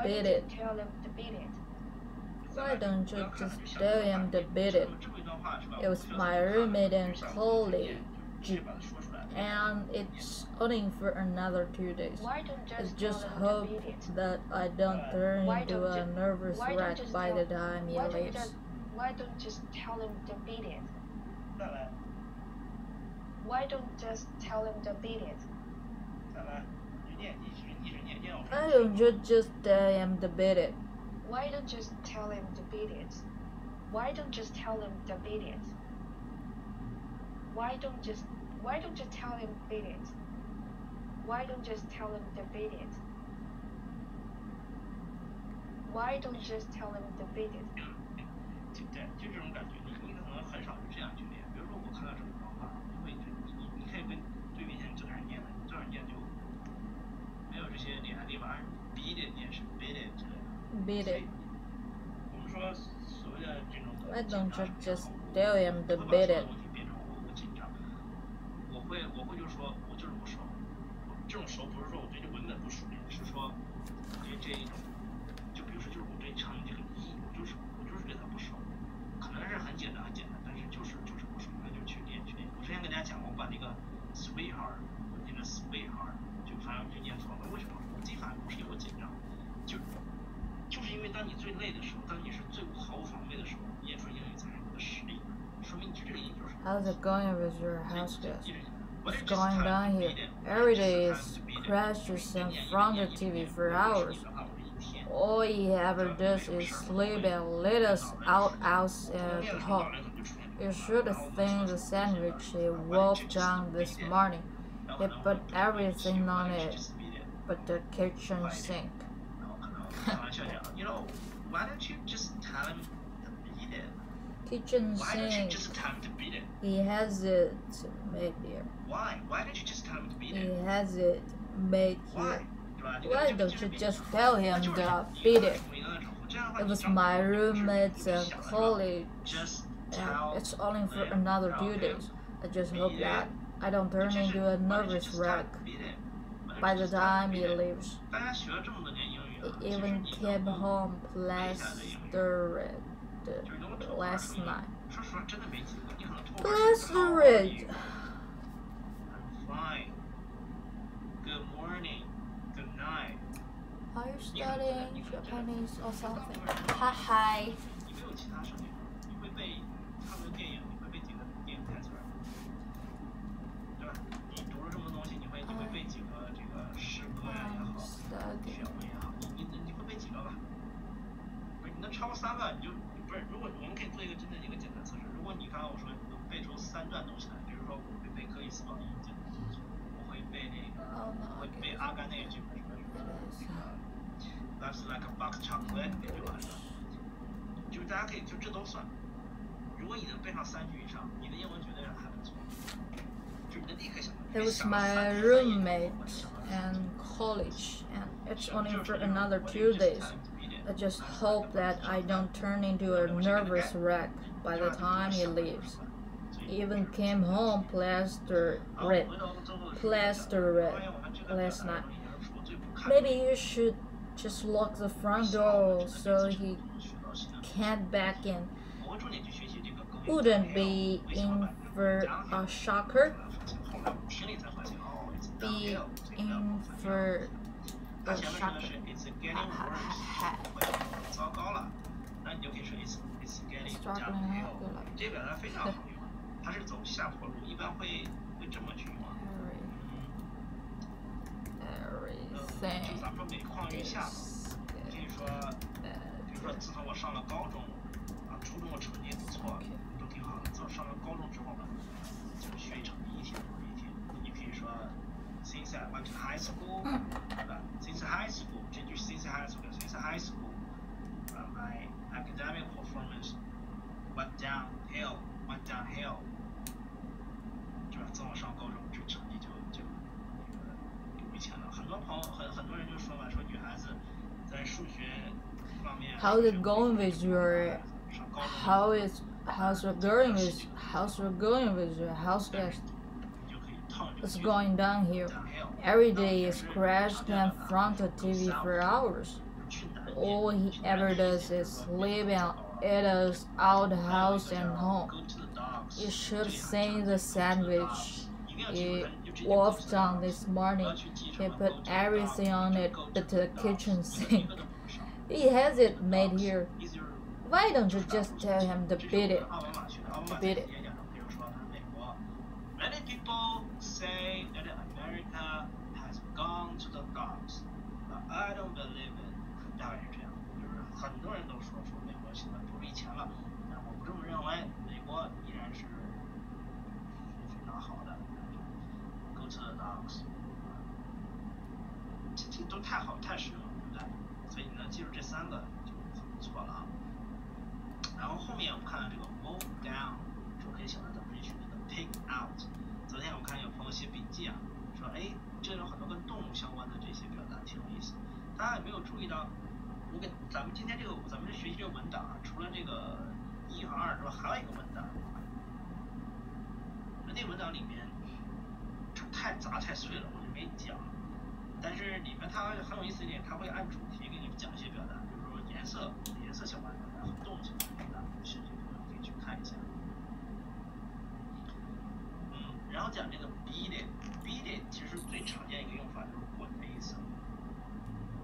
Speaker 3: beat it? Why don't you just tell him to beat it? It was my roommate in college, and it's only for another 2 days. I just hope that I don't turn into a nervous wreck by the time he leaves.
Speaker 1: Why don't you just tell him to beat it? Why don't you just tell him to beat it?
Speaker 3: Why don't you just tell him to beat it?
Speaker 1: Why don't you just tell him to beat it? Why don't you just tell him to beat it? Why don't you tell him to beat it? Why don't you just tell him to beat it? Why don't you just tell him to beat it?
Speaker 2: 对，就这种感觉，你可能很少是这样去练。比如说我看到这种状况，你可以跟对面前就开始念了，这样念就没有这些连地方beat it 念是 beat it 之类的。
Speaker 3: Beat it.
Speaker 2: 我们说所谓的这种
Speaker 3: Why don't you just tell him to beat it?
Speaker 2: 变成我紧张，我会就是说我就是不熟，这种熟不是说我对这文本不熟练，是说这一种，就比如说就是我对唱这个意，我就是对它不熟，可能是很简单，但是就是不熟，那就去练。我之前跟大家讲过，我把那个 sweetheart 那个 sweetheart 就反正就念错了，为什么？我自己反正不是有紧张，就是因为当你最累的时候，当你是最毫无防备的时候，念出英语才是你的实力，说明你这个音就是。
Speaker 3: How's it going with your house guest? It's going down here. Every day is crashes in front of the TV for hours. All he ever does is sleep and let us out at home. You should have seen the sandwich he wolfed down this morning. He put everything on it but the kitchen sink.
Speaker 2: You know, why don't you just tell him to beat it?
Speaker 3: Kitchen
Speaker 2: Why don't you
Speaker 3: sink.
Speaker 2: just tell him to beat it?
Speaker 3: He has it made here.
Speaker 2: Why? Why don't you just tell him to beat
Speaker 3: He
Speaker 2: it?
Speaker 3: has it made
Speaker 2: Why?
Speaker 3: here. Why don't you just tell him to beat it? It was my roommates in college,
Speaker 2: Just
Speaker 3: and
Speaker 2: tell
Speaker 3: it's only for
Speaker 2: him
Speaker 3: another
Speaker 2: to
Speaker 3: 2 days. I just hope
Speaker 2: beat
Speaker 3: that I don't turn into a nervous wreck by the time he leaves. He even came home plastered last night. Plastered.
Speaker 2: I'm fine. Good morning. Good night.
Speaker 3: Are you studying Japanese or something? Hi hi.
Speaker 2: 你没有其他声音，你会背看个电影，你会背几个电影台词儿，对吧？你读了这么多东西，你会背几个这个诗歌呀也好，学文也好，你会背几个吧？不是，你能超过3个，你就不是。如果我们可以做一个真的一个简单测试，如果你刚刚我说能背出3段东西来，比如说我会背克里斯堡的意境，我会背那个，我会背阿甘那个剧本什么什么那个。Life's like a box chocolate 那句话是吧？就是大家可以就这都算。如果你能背上3句以上，你的英文绝对还不错。就你能立刻想到。
Speaker 3: He was my roommate in college, and it's only for another 2 days. I just hope that I don't turn into a nervous wreck by the time he leaves. He even came home plastered last night. Maybe you should just lock the front door so he can't back in. Wouldn't be in for a shocker. Be in for a shocker.
Speaker 2: 糟糕了，那你就可以说 it's getting downhill。这个表达非常好用，它是走下坡路，一般会这么去用。就咱们说每况愈下嘛。可以说，比如说自从我上了高中，初中的成绩不错，都挺好的。自从上了高中之后呢，就学习成绩一天不如一天。你可以说 ，since I went to high school， 对吧 ？Since high school， 这句 since high school， my academic performance went downhill， 对吧？自从我上高中，这成绩就不如以前了。很多人就说嘛，说女孩子。
Speaker 3: How's it going with your how's it going with your house guest? It's going downhill. Every day is crashed in front of TV for hours. All he ever does is sleep and eat us out house and home. You should have seen the sandwich he wolfed on this morning. He put everything on it but the kitchen sink. He has it made here. Why don't you just tell him to beat it?
Speaker 2: Many people say that America has gone to the dogs, but I don't believe it. 大概是这样，就是很多人都说美国现在不如以前了，但我不这么认为，美国依然是非常好的。Go to the dogs， 这都太好太实用了，对不对？所以你能记住这3个就很不错了啊。然后后面我们看到这个 move down， 就可以想到咱们这学的 pick out。昨天我看有朋友写笔记啊，说这有很多跟动物相关的这些表达挺有意思。大家有没有注意到？我给咱们今天咱们这学习这个文档啊，除了这个1和2之外，还有一个文档。那文档里面就太杂太碎了，我就没讲。但是里面它很有意思一点，它会按主题给你们讲一些表达，比如说颜色相关的表达和动物相关的表达，有兴趣的朋友可以去看一下。然后讲这个 beat it 其实最常见一个用法就是滚的意思。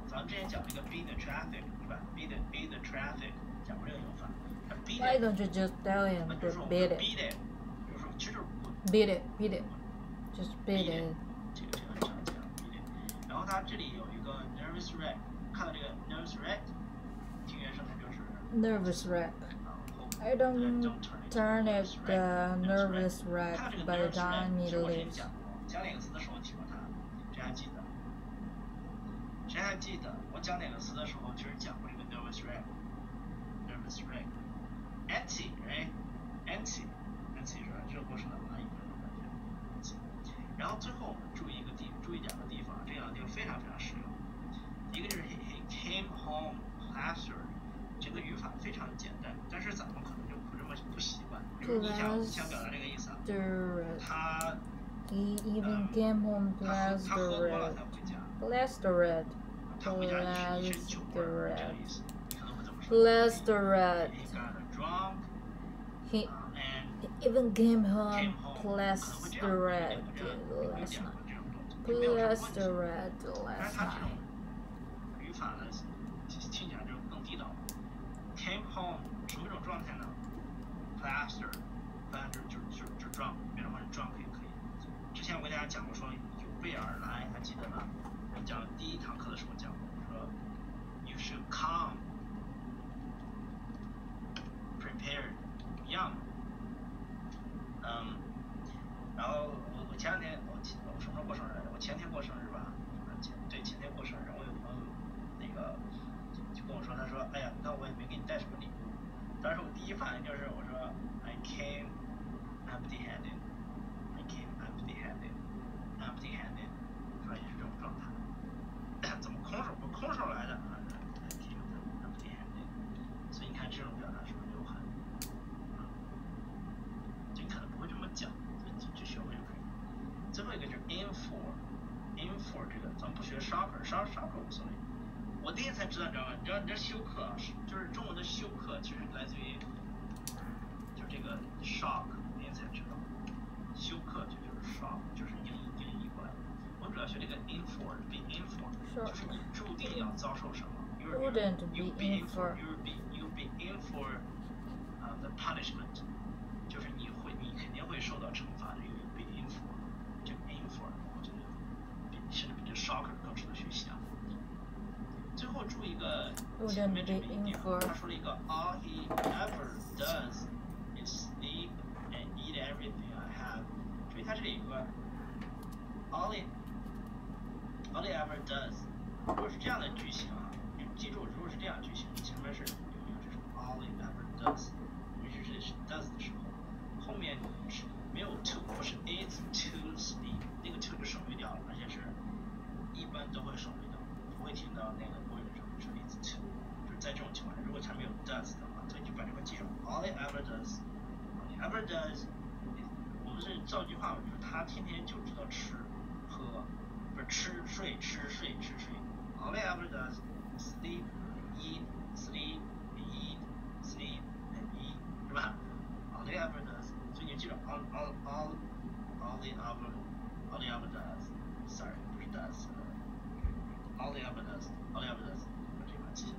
Speaker 2: 咱们之前讲那个 beat the traffic， 对吧 ？beat the traffic 讲过这个用法。
Speaker 3: Why don't you just tell him to beat it?
Speaker 2: 就是说其实就是滚。
Speaker 3: Beat it. Just beat it.
Speaker 2: 这个很常见 beat it。然后它这里有一个 nervous wreck， 看到这个 nervous wreck， 听原声它就是
Speaker 3: nervous wreck. I don't turn it the nervous wreck by the time he leaves.
Speaker 2: 讲哪个词的时候提过它？谁还记得？我讲哪个词的时候其实讲过这个 nervous wreck。nervous wreck。antsy right？antsy 是热锅上的蚂蚁那种感觉。然后最后我们注意2个地方，这2个地方非常非常实用。一个就是 he came home plastered， 这个语法非常简单，但是咱们可能就不习惯。比如你想表达这个意思啊，他
Speaker 3: He even came home plastered. Plastered. Plastered. He even came home plastered last night. Plastered last night.
Speaker 2: 语法呢，听起来就更地道。Came home 什么种状态呢 ？Plastered 就是drunk， 变成换成 drunk 也可以。之前我跟大家讲过说有备而来，还记得吗？讲第一堂课的时候讲过，说 you should come prepared， 一样的。然后我前两天我什么时候过生日来着？我前天过生日吧，对，前天过生日。我有朋友那个就跟我说，他说，哎呀，你看我也没给你带什么礼物。当时我第一反应就是我说 I came empty-handed， I came empty-handed， empty-handed， 说也是这种状态。怎么空手来的啊 ？I came empty-handed。所以你看这种表达是不是就很就可能不会这么讲，就学会就可以。最后一个就是 in for 这个，咱们不学 soccer 无所谓。我那天才知道，你知道吗？你知道休克啊，就是中文的休克，其实来自于就是这个 shock， 那天才知道，休克就是 shock， 就是英译过来的。我主要学这个 in for， be in for， 就是你注定要遭受什么。
Speaker 3: Wouldn't be in for.
Speaker 2: You be in for the punishment， 就是你肯定会受到惩罚的。You be in for， 这个 in for， 我觉得甚至比这 shocker 更值得学习啊。最后注意一个前面这么一点，他说了一个 all he ever does is sleep and eat everything I have。注意他这里有个 all he ever does， 如果是这样的句型啊，记住，如果是这样的句型，前面是有这种 all he ever does， 尤其是 does 的时候，后面是没有 to， 不是 is to sleep， 那个 to 就省略掉了，而且是一般都会省略掉，不会听到那个过去的时候是 is to， 就是在这种情况下，如果前面有 does 的话，所以就把这个记住 all he ever does，all he ever does， 我们是造句话，就是他天天就知道吃喝，不是吃睡吃睡吃睡 ，all he ever does sleep eat sleep eat sleep and eat， 是吧 ？all he ever does， 所以你记住 all he ever does，sorry 不是 does。all he ever does， 把这块记下来。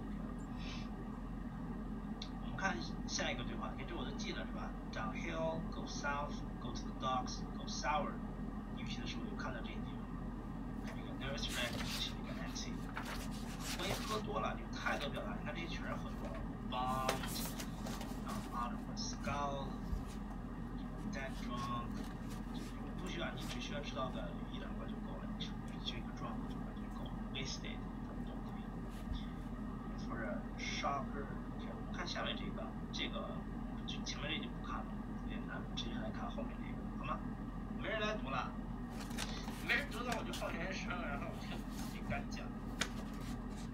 Speaker 2: 我们看下一个对话，你看这我都记了是吧 ？Downhill, go south, go to the docks, go sour。你语气的时候有看到这一地方。看这个 nurse Red 写了一个 NC。关于喝多了，有太多表达，你看这些全是喝多了 ，bombed， 然后 out of a skull， dead drunk， 不需要，你只需要知道个一两个就够了，你学一个 drunk 就完全够了 ，wasted 都可以。For a shocker， 我看下面这个前面这就不看了，直接来看后面这个，好吗？没人来读了，没人读那我就放原声，然后我就自己干讲。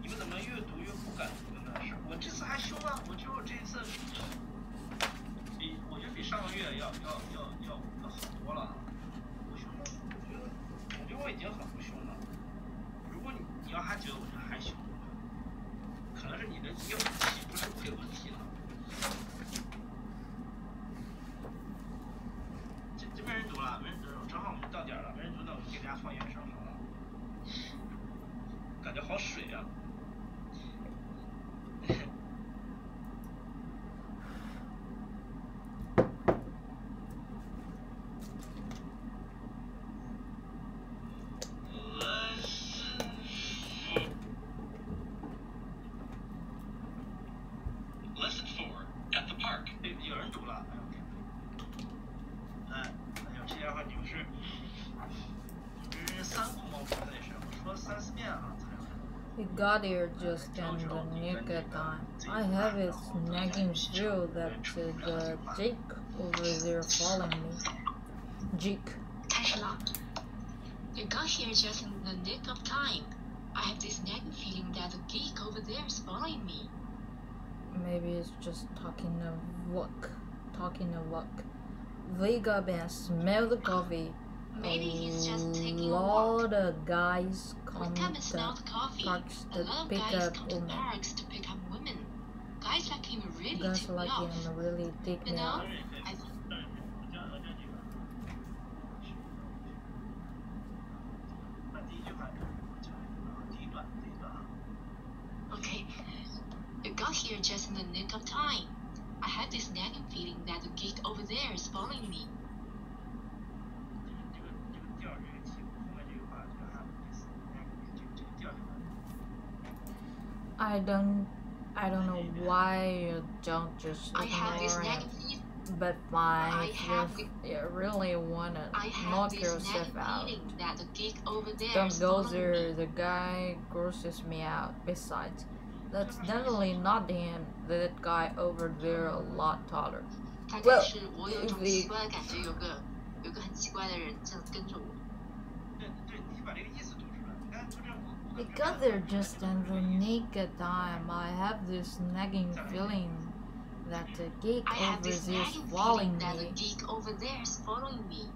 Speaker 2: 你们怎么越读越不敢读呢？是我这次还凶啊！我觉得我这一次我觉得比上个月要好多了。不凶吗？我觉得我已经很不凶了。如果你要还觉得我这还凶，可能是你的英语题不是我有问题了。这没人读了，没人读，正好我们到点了，没人读，那我们给大家放原声好了。感觉好水啊！Lesson
Speaker 5: 4 at the park。
Speaker 2: 有人读了，哎呦，这家伙你们是三顾茅庐的也是，我说3、4遍啊才有人。
Speaker 3: He got here just in the nick of time. I have a nagging feel that the Jake over there following me. Jake.
Speaker 1: 开始了。You got here just in the nick of time. I have this nagging feeling that the geek over there is following me.
Speaker 3: Maybe it's just talking of luck. Wake up and smell the coffee.
Speaker 1: Maybe he's just taking
Speaker 3: A
Speaker 1: a walk.
Speaker 3: lot of guys come
Speaker 1: Wake up and smell the
Speaker 3: to
Speaker 1: coffee.
Speaker 3: parks
Speaker 1: A
Speaker 3: to
Speaker 1: lot of
Speaker 3: pick
Speaker 1: guys
Speaker 3: up
Speaker 1: come to
Speaker 3: women.
Speaker 1: parks to pick up women. Guys like him really
Speaker 3: Guys
Speaker 1: tick me
Speaker 3: like
Speaker 1: off.
Speaker 3: him really tick
Speaker 1: You
Speaker 3: me
Speaker 1: know,
Speaker 3: off.
Speaker 1: I Okay, you got here just in the nick of time. I had this nagging feeling that the geek over there is following me.
Speaker 3: I don't know why you don't just
Speaker 1: I have this
Speaker 3: ignore him.
Speaker 1: nagging feeling.
Speaker 3: But fine, if you really wanna
Speaker 1: I have
Speaker 3: knock
Speaker 1: this
Speaker 3: yourself
Speaker 1: nagging
Speaker 3: out,
Speaker 1: feeling that the geek over there
Speaker 3: don't
Speaker 1: is
Speaker 3: go
Speaker 1: following
Speaker 3: there.
Speaker 1: me.
Speaker 3: The guy grosses me out. Besides, that's definitely not him. That guy over there a lot taller.
Speaker 1: 大概是我有一种奇怪的感觉，有个很奇怪的人正跟着我。
Speaker 3: I got there just in the nick of time. I have this nagging feeling that the geek
Speaker 1: I have
Speaker 3: over
Speaker 1: this
Speaker 3: there is
Speaker 1: nagging
Speaker 3: following
Speaker 1: feeling that the
Speaker 3: me.
Speaker 1: geek over there is following me.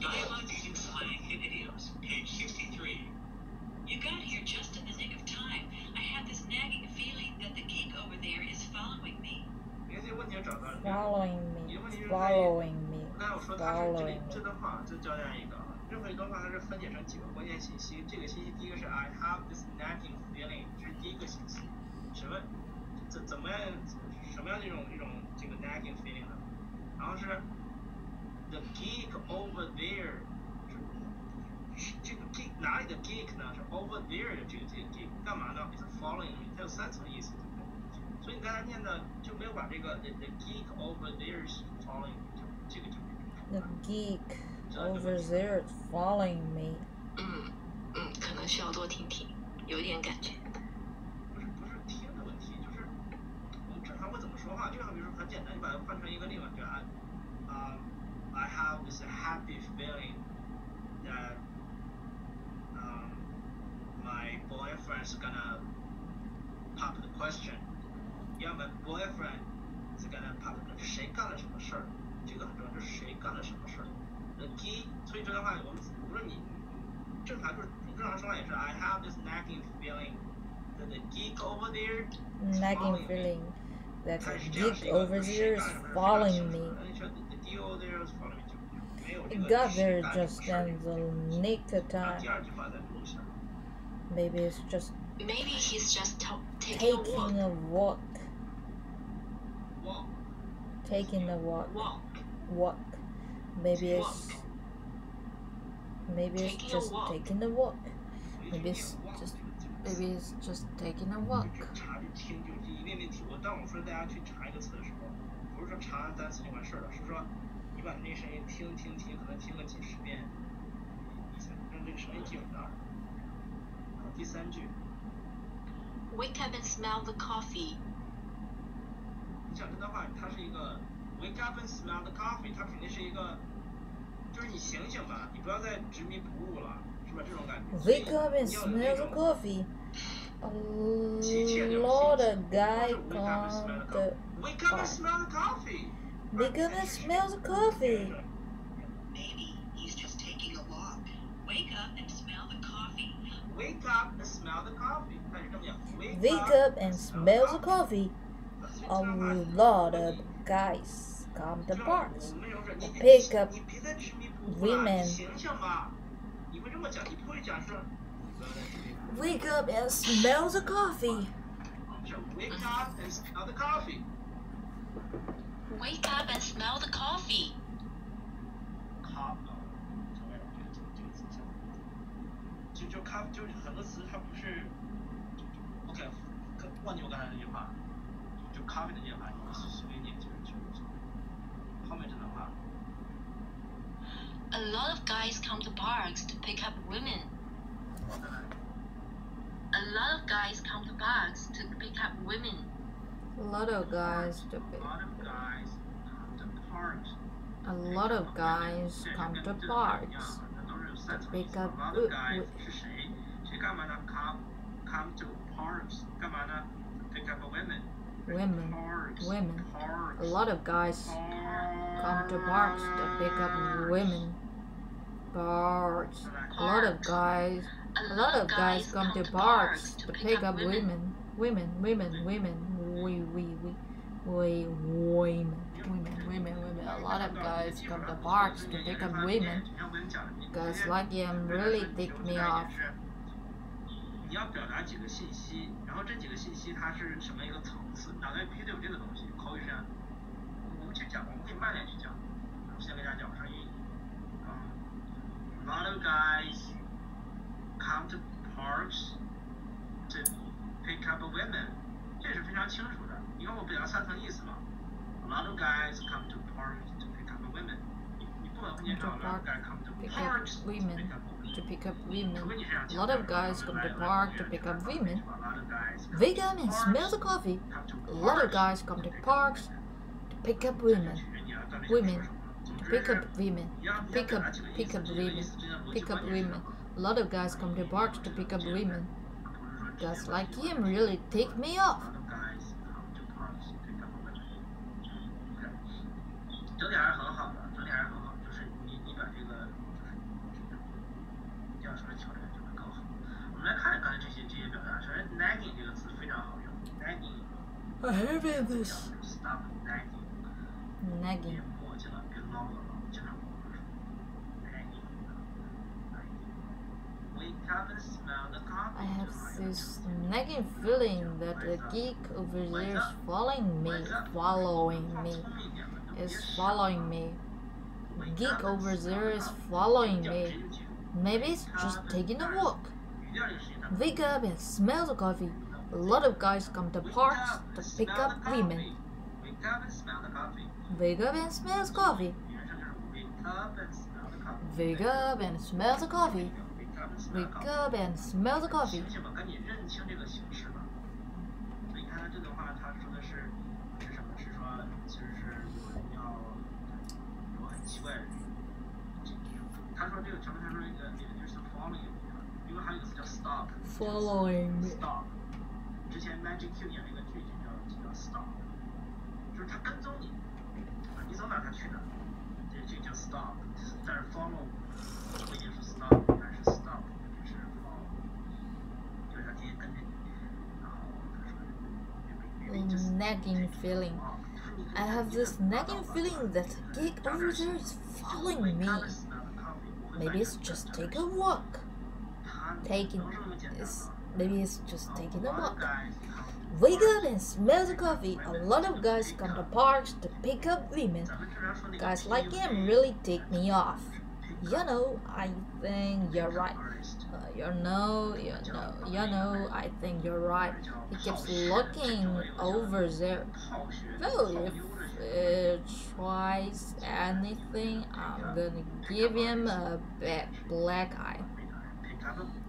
Speaker 5: Dialogue using slang and idioms, page 63. You got here just in the nick of time. I had this nagging feeling that the geek over there is following me.
Speaker 3: Following me, following me,
Speaker 2: 那我说它是这段话，这教大家一个啊，任何一段话它是分解成几个关键信息。这个信息第一个是 I have this nagging feeling， 这是第一个信息。什么样的一种这个 nagging feeling 呢？然后是 the geek over there， 这个 geek 哪里的 geek 呢？是 over there 的这个 geek 干嘛呢？ It's following me， 它有3层意思，对不对？所以你刚才念的就没有把这个 the geek over there is following me， 这个就没有。
Speaker 3: The geek over there is following me.
Speaker 1: 可能需要多听听，有点感觉。
Speaker 2: 不是听的问题，就是我们正常会怎么说话？就像比如说很简单，你把它换成一个例文，就I have this happy feeling that my boyfriend's gonna pop the question. Yeah, my boyfriend is gonna pop the question. 谁干了什么事儿？这个很重要，就是谁干了什么事儿。The key， 所以这段话我们无论你正常就是你正常说话也是 I have this nagging feeling that the geek over there is
Speaker 3: Nagging feeling that
Speaker 2: 它
Speaker 3: the
Speaker 2: 是这样，
Speaker 3: geek
Speaker 2: 是一个
Speaker 3: over
Speaker 2: 谁
Speaker 3: there
Speaker 2: 干
Speaker 3: is
Speaker 2: 什么事儿
Speaker 3: following me.
Speaker 2: 那你说 the geek over there is following me 就没有这
Speaker 3: It
Speaker 2: 个
Speaker 3: got
Speaker 2: 谁
Speaker 3: there
Speaker 2: 干什么
Speaker 3: just
Speaker 2: 事儿
Speaker 3: in the nick of
Speaker 2: 然后
Speaker 3: time.
Speaker 2: 第二句话再录一下。
Speaker 3: Maybe it's just
Speaker 1: Maybe he's just taking a walk.
Speaker 3: taking a walk.
Speaker 2: Walk.
Speaker 3: Taking a walk.
Speaker 1: Walk.
Speaker 3: Walk. Maybe
Speaker 1: Walk.
Speaker 3: it's
Speaker 1: Taking a
Speaker 3: just
Speaker 1: walk.
Speaker 3: taking a walk.
Speaker 2: 我一
Speaker 3: Maybe
Speaker 2: 念
Speaker 3: it's
Speaker 2: walk
Speaker 3: just
Speaker 2: 这个
Speaker 3: maybe it's just taking a walk.
Speaker 2: 就查就听就一遍遍听。当我说大家去查一个词的时候，不是说查单词就完事儿了，是说你把那声音听，可能听个几十遍，你才让这个声音记住那儿。然后第3句，
Speaker 1: Wake up and smell the coffee.
Speaker 2: 你想这段话它是一个 wake up and smell the coffee， 它肯定是一个，就是你醒醒吧，你不要再执迷不悟了，是吧？这种感觉。
Speaker 3: Wake up and smell the coffee. A lot of guys come to
Speaker 2: Wake up and smell the coffee.
Speaker 3: Wake up and smell the coffee.
Speaker 5: Maybe he's just taking a walk. Wake up and smell the coffee.
Speaker 2: Wake up and smell the coffee. 它是这么讲。
Speaker 3: Wake up and smell the coffee. A lot of guys come to parks to pick up women. Wake up and smell the coffee.
Speaker 2: Wake up and smell the coffee.
Speaker 1: Wake up and smell the coffee.
Speaker 2: Coffee 就是很多词它不是 OK， 忘记我刚才那句话，就 coffee 的念法，你随便念就是后面这段话。
Speaker 1: A lot of guys come to parks to pick up women. A A lot of guys come to parks to pick up women.
Speaker 3: A lot of guys to pick. A lot of guys come to parks to pick up women. Women. A lot of guys come to parks to pick up women. Parks. A lot of guys come to parks to pick up women. Women. A lot of guys come to parks to pick up women. Guys like him really tick me off.
Speaker 2: 你要表达几个信息，然后这几个信息它是什么一个层次，大概必须得有这个东西。口语上，我们去讲，我们可以慢点去讲。我先给大家讲声音。A lot of guys come to parks to pick up women， 这是非常清楚的，因为我表达3层意思嘛。A lot of guys come to parks to pick up women。你不能念成 A lot of guys come to parks to pick up women。
Speaker 3: A lot of guys come to park to pick up women. Wake up and smell the coffee. A lot of guys come to parks to pick up women. Pick up women. Pick up women. A lot of guys come to parks to pick up women. Guys like him really tick me off.
Speaker 2: 整体还是很好的，就是你把这个要稍微调整就会更好。我们来看一看这些表达。首先 nagging 这个词非常好用 ，nagging。I
Speaker 3: have this.
Speaker 2: Stop nagging.
Speaker 3: Nagging.
Speaker 2: 磨叽了，别唠叨了，经常跟我说 nagging。Wake up and smell the coffee.
Speaker 3: I have this nagging feeling that the geek over there is following me. Geek over there is following me. Maybe it's just taking a walk. Wake up and smell the coffee. A lot of guys come to parks to pick up women. Wake up and smell the coffee. Wake up and smell the coffee. Wake up and smell the coffee.
Speaker 2: 赶紧认清这个形式吧。所以你看它这段话，它说的是什么？是说其实是有人要有很奇怪的人。他说这个前面他说一个就是 following me， 因为还有一个词叫 stop。Following
Speaker 3: me.
Speaker 2: Stop。之前 Magic Q 演了一个剧就叫 stop， 就是他跟踪你，你走哪他去哪，这叫 stop。但是 follow 不一定是 stop， 但是 stop 就是 follow， 就是他天天跟着你，然后他说
Speaker 3: nagging feeling. I have this nagging feeling that the geek over there is following me. Maybe it's just taking a walk. Maybe it's just taking a walk. Wake up and smell the coffee. A lot of guys come to parks to pick up women. Guys like him really tick me off. I think you're right. I think you're right. He keeps looking over there. Well, if he tries anything, I'm gonna give him a black eye.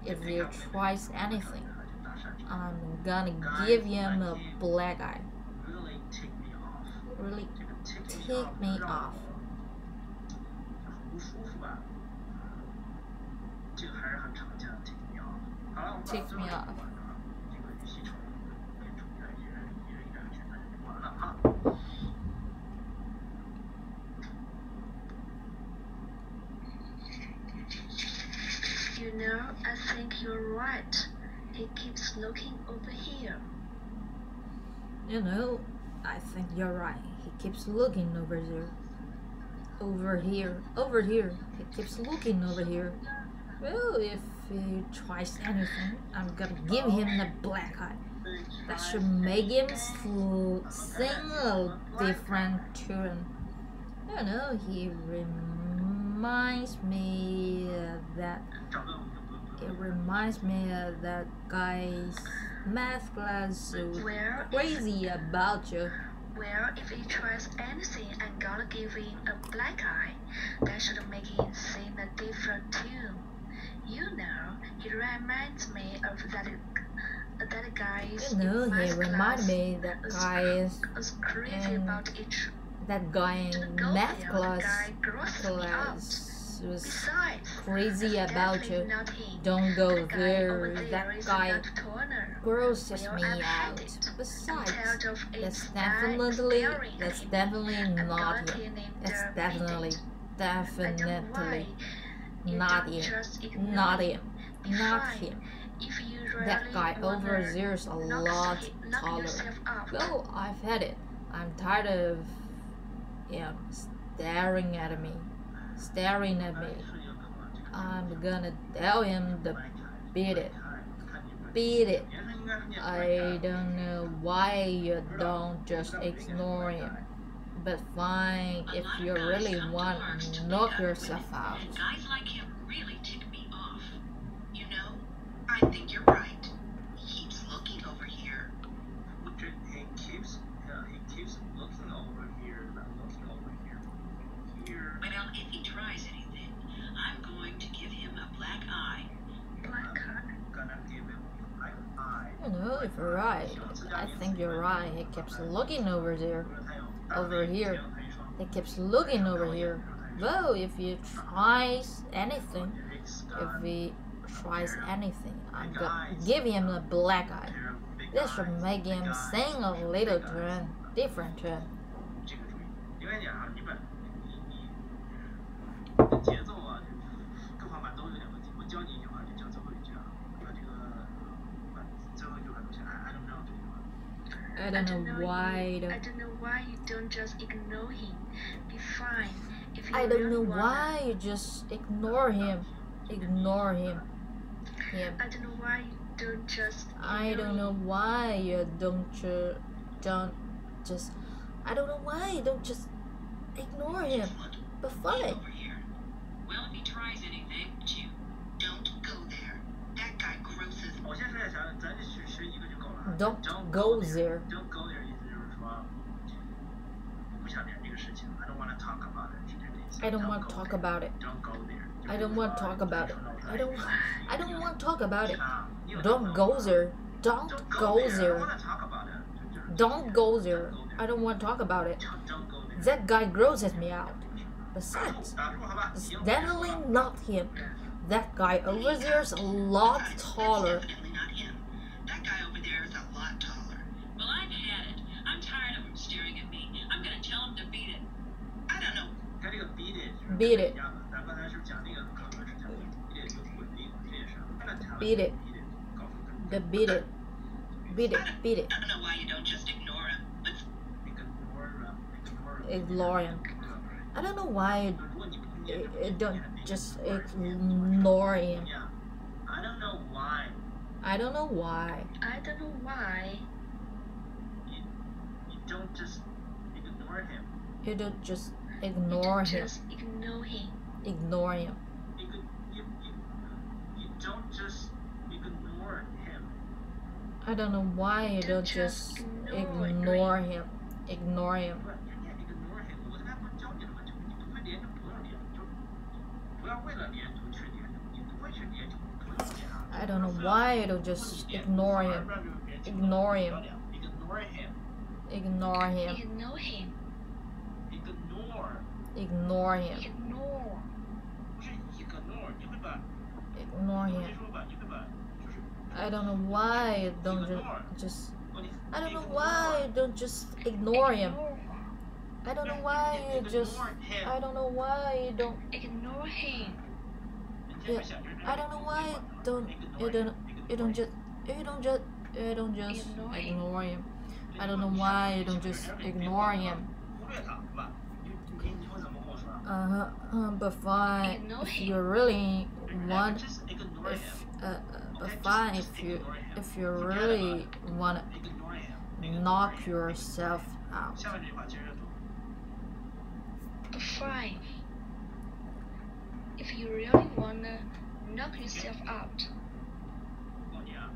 Speaker 3: If he tries anything, I'm gonna give him a black eye. Really tick me off.
Speaker 2: 不舒服吧？这个还是很常见的 tick me off。好了，我们把最后一个这个语气成变成一人一两句，那就完了哈。
Speaker 1: I think you're right. He keeps looking over here.
Speaker 3: I think you're right. He keeps looking over there. Over here. He keeps looking over here. Well, if he tries anything, I'm gonna give him the black eye. That should make him sing a different tune. He reminds me that guy's math class so crazy about you.
Speaker 1: Well, if he tries anything, I'm gonna give him a black eye. That should make him sing a different tune. He reminds me of that guys
Speaker 3: You know,
Speaker 1: in
Speaker 3: he
Speaker 1: math
Speaker 3: reminded
Speaker 1: class
Speaker 3: me that guy is
Speaker 1: was crazy
Speaker 3: in
Speaker 1: about each.
Speaker 3: that guy in
Speaker 1: Go
Speaker 3: math
Speaker 1: there,
Speaker 3: class
Speaker 1: the guy grosses me out.
Speaker 3: was
Speaker 1: Besides,
Speaker 3: crazy
Speaker 1: that's
Speaker 3: about
Speaker 1: definitely
Speaker 3: you.
Speaker 1: not him.
Speaker 3: Don't go
Speaker 1: That guy over
Speaker 3: there.
Speaker 1: there
Speaker 3: That
Speaker 1: is
Speaker 3: guy
Speaker 1: not Turner.
Speaker 3: grosses
Speaker 1: Well,
Speaker 3: me
Speaker 1: I've had
Speaker 3: out.
Speaker 1: it. I'm
Speaker 3: Besides,
Speaker 1: tired of
Speaker 3: that's
Speaker 1: its
Speaker 3: definitely
Speaker 1: staring at
Speaker 3: that's
Speaker 1: him.
Speaker 3: definitely
Speaker 1: I'm
Speaker 3: not
Speaker 1: gonna
Speaker 3: him.
Speaker 1: name
Speaker 3: That's
Speaker 1: their
Speaker 3: definitely
Speaker 1: beat it. I don't know why. You
Speaker 3: not
Speaker 1: don't
Speaker 3: him.
Speaker 1: just ignore
Speaker 3: Not
Speaker 1: him.
Speaker 3: him.
Speaker 1: Be
Speaker 3: Not
Speaker 1: fine.
Speaker 3: him.
Speaker 1: If you
Speaker 3: That
Speaker 1: really
Speaker 3: guy over
Speaker 1: wanna
Speaker 3: there is a
Speaker 1: knock
Speaker 3: lot taller.
Speaker 1: yourself up.
Speaker 3: Well, I've had it. I'm tired of him staring at me. I'm gonna tell him to beat it. Beat it. I don't know why you don't just ignore him. But fine, if you really want to knock yourself out.
Speaker 6: Guys like him really tick me off. You know, I think you're right. He keeps looking over here.
Speaker 2: He keeps looking over here,
Speaker 6: Well, if he tries anything, I'm going to give him a black eye.
Speaker 1: Black eye.
Speaker 2: Gonna give him a black eye.
Speaker 3: You know, if you're right, I think you're right. He keeps looking over there. Over here. He keeps looking over here. Though, if he tries anything, I'm gonna give him a black eye. This should make him sing a little tune, different tune.
Speaker 2: 这个注意，另外一点啊，你的节奏啊，各方面都有点问题。我教你一句话，就教最后一句啊，把这个最后一句话留下。I don't know 这句话。
Speaker 3: I don't know why.
Speaker 1: I don't know why you don't just ignore him. Be fine. If you
Speaker 3: I don't know
Speaker 1: really wanna.
Speaker 3: why you just ignore him. Ignore him.
Speaker 1: I don't know why you don't just.
Speaker 3: I don't know why you don't just. I don't know why you don't just ignore him. But fine.
Speaker 6: Over here. Well, if he tries anything, you don't go there. That guy grosses.
Speaker 2: 我现在想，咱就学一个就够了。
Speaker 3: Don't go there.
Speaker 2: Don't go there 意思就是说，不想连这个事情。I don't want to talk about it 是这个意思。
Speaker 3: I don't want to talk about it.
Speaker 2: Don't go there.
Speaker 3: I don't want to talk about it. I don't want to talk about it. Don't go there. Don't go there. Don't go there. I don't want to talk about it. That guy grosses me out. Besides, it's definitely not him. That guy over there is a lot taller.
Speaker 6: Definitely not him. That guy over there is a lot taller. Well, I've had it. I'm tired of him staring at me. I'm gonna tell him to beat it. I don't know.
Speaker 2: 它这个 beat it
Speaker 3: Beat it.
Speaker 2: 咱刚才是讲那个课文是讲 beat it 有滚力，这也是。
Speaker 3: Beat it. The beat it. Beat it. Beat it.
Speaker 6: I don't know why you don't just ignore him. Let's
Speaker 3: Ignore him. I don't know why you don't just ignore him.
Speaker 2: I don't know why.
Speaker 3: I don't know why.
Speaker 1: I don't know why.
Speaker 2: You don't just ignore him.
Speaker 3: You don't just ignore him.
Speaker 1: Just ignore him.
Speaker 3: Ignore him.
Speaker 2: You don't just ignore him.
Speaker 3: I don't know why you don't just ignore him. Ignore him.
Speaker 2: 人家 ignore him， 我刚才不是教你了吗？就你不会连就不用连，就不要为了连就去连，你不会去连就不用连啊。
Speaker 3: I don't know why you don't just ignore him. Ignore him.
Speaker 2: Ignore him.
Speaker 3: Ignore him.
Speaker 1: Ignore him.
Speaker 2: Ignore.
Speaker 3: Ignore him.
Speaker 1: Ignore.
Speaker 2: 不是 ignore， 你会把
Speaker 3: Ignore
Speaker 2: 你
Speaker 3: him.
Speaker 2: 会说吧，你会把就是
Speaker 3: I don't know why you don't just. I don't know why you don't just ignore him. I don't know why you just. I don't know why you don't.
Speaker 1: Ignore him.
Speaker 3: Yeah, I don't know why you don't just ignore him. I don't know why you don't just ignore him.
Speaker 2: 忽略他，是吧？你会怎么跟我说？
Speaker 3: But fine,
Speaker 1: Ignore
Speaker 3: if
Speaker 1: him.
Speaker 3: you really want,
Speaker 2: Just ignore him.
Speaker 3: but fine if you really want
Speaker 2: Ignore him.
Speaker 3: to knock yourself out.
Speaker 2: 下面这句话接着读。
Speaker 1: Fine. If you really wanna knock yourself out.
Speaker 2: 我问你啊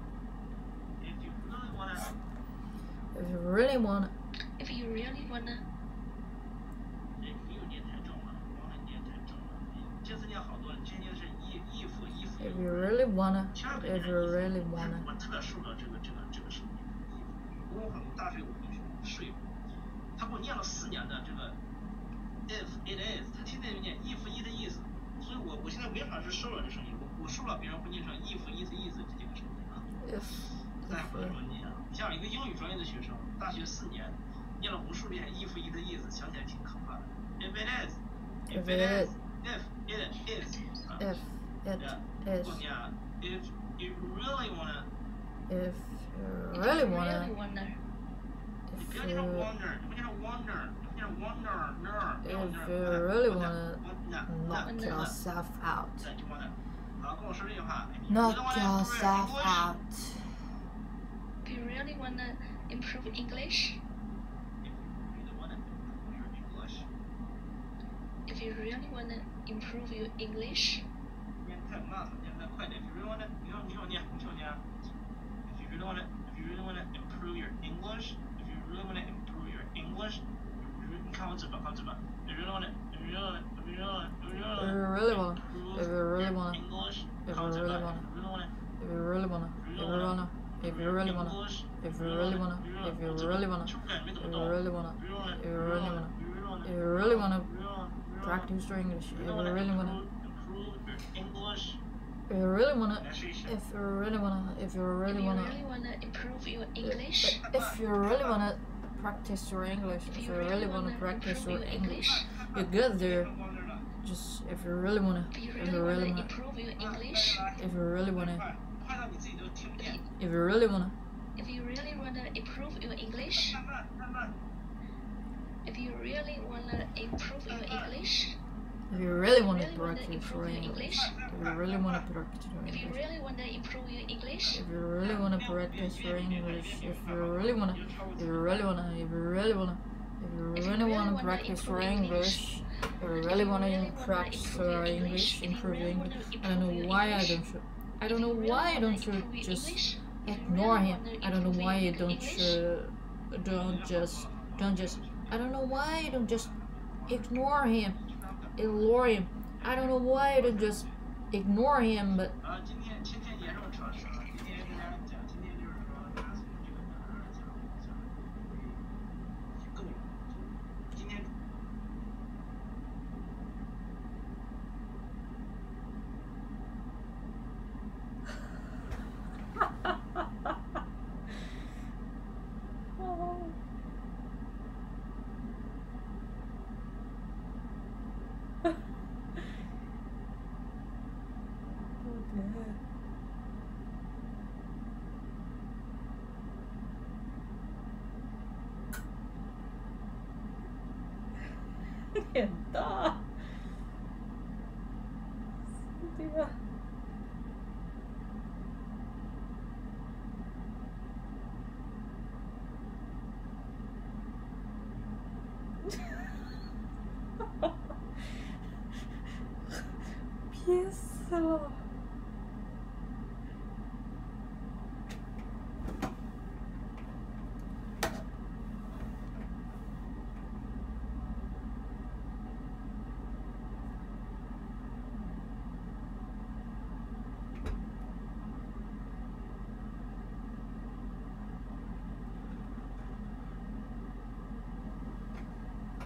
Speaker 2: ，If you really wanna，
Speaker 3: If you really want,
Speaker 1: If you really wanna.
Speaker 2: 你有念太重了，忘了念太重了。这次念好多了，之前念的是 if
Speaker 3: If you really wanna,
Speaker 2: 我特受了这个手艺。我很大学我同学室友，他给我念了4年的这个 if it is， 他天天就念 if it 的意思，所以我现在没法是受了这声音，我受了别人会念成 if it is 这几个声音啊。再或者说念，像一个英语专业的学生，大学4年念了无数遍 if it 的意思，想起来挺可怕的。If it is, if it is, if it is，
Speaker 3: if it is。
Speaker 2: If you really wanna.
Speaker 3: If you really wanna.
Speaker 2: If you really
Speaker 3: wanna knock yourself out. Knock yourself out.
Speaker 1: If you really wanna improve English. If you really wanna improve your English.
Speaker 2: 太慢了，念得快点。If you really wanna， 你说念。If you really wanna improve your English, if you really wanna improve your English， 你看我嘴巴。If you really wanna English，
Speaker 3: if you really wanna, if you really wanna, if you really wanna, if you really wanna, if you really wanna, if you really wanna, if you really wanna, if you really wanna practice your English, if you really wanna.
Speaker 2: English.
Speaker 3: If you really wanna, if you really wanna
Speaker 1: improve your English.
Speaker 3: If you really wanna practice your English, if you really wanna practice your English, you get there. Just if you really wanna, if you really wanna
Speaker 1: improve your English.
Speaker 3: If you really wanna, if you really wanna,
Speaker 1: if you really wanna improve your English. If you really wanna improve your English.
Speaker 3: If you really want to practice your English, if you really want to practice your
Speaker 1: If you
Speaker 3: English,
Speaker 1: really want to improve your English.
Speaker 3: if you really want to practice your English, if you really want to, if you really want to, if you really want to, if you really want to practice your English, if you really want to practice your English, improve your English. I don't know why I don't should. I don't know why I don't should just ignore him. I don't know why you don't just. I don't know why you don't just ignore him. Ignore him. I don't know why I don't just ignore him, but
Speaker 2: 今天严重测试了。今天跟大家讲，今天就是说，这个更有，今天。
Speaker 3: 脸大，对呀。憋死了。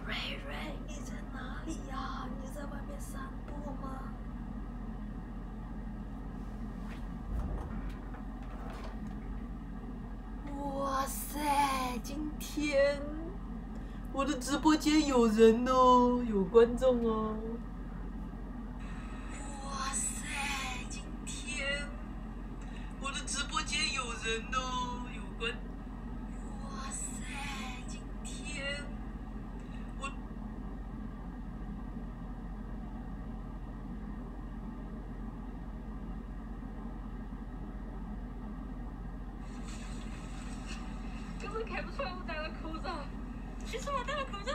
Speaker 3: 瑞瑞，你在哪里呀？你在外面散步吗？哇塞，今天我的直播间有人哦，有观众哦。哇塞，今天我的直播间有人哦，有观。哇塞，今天我。根本看不出来我戴了口罩。其实我戴了口罩。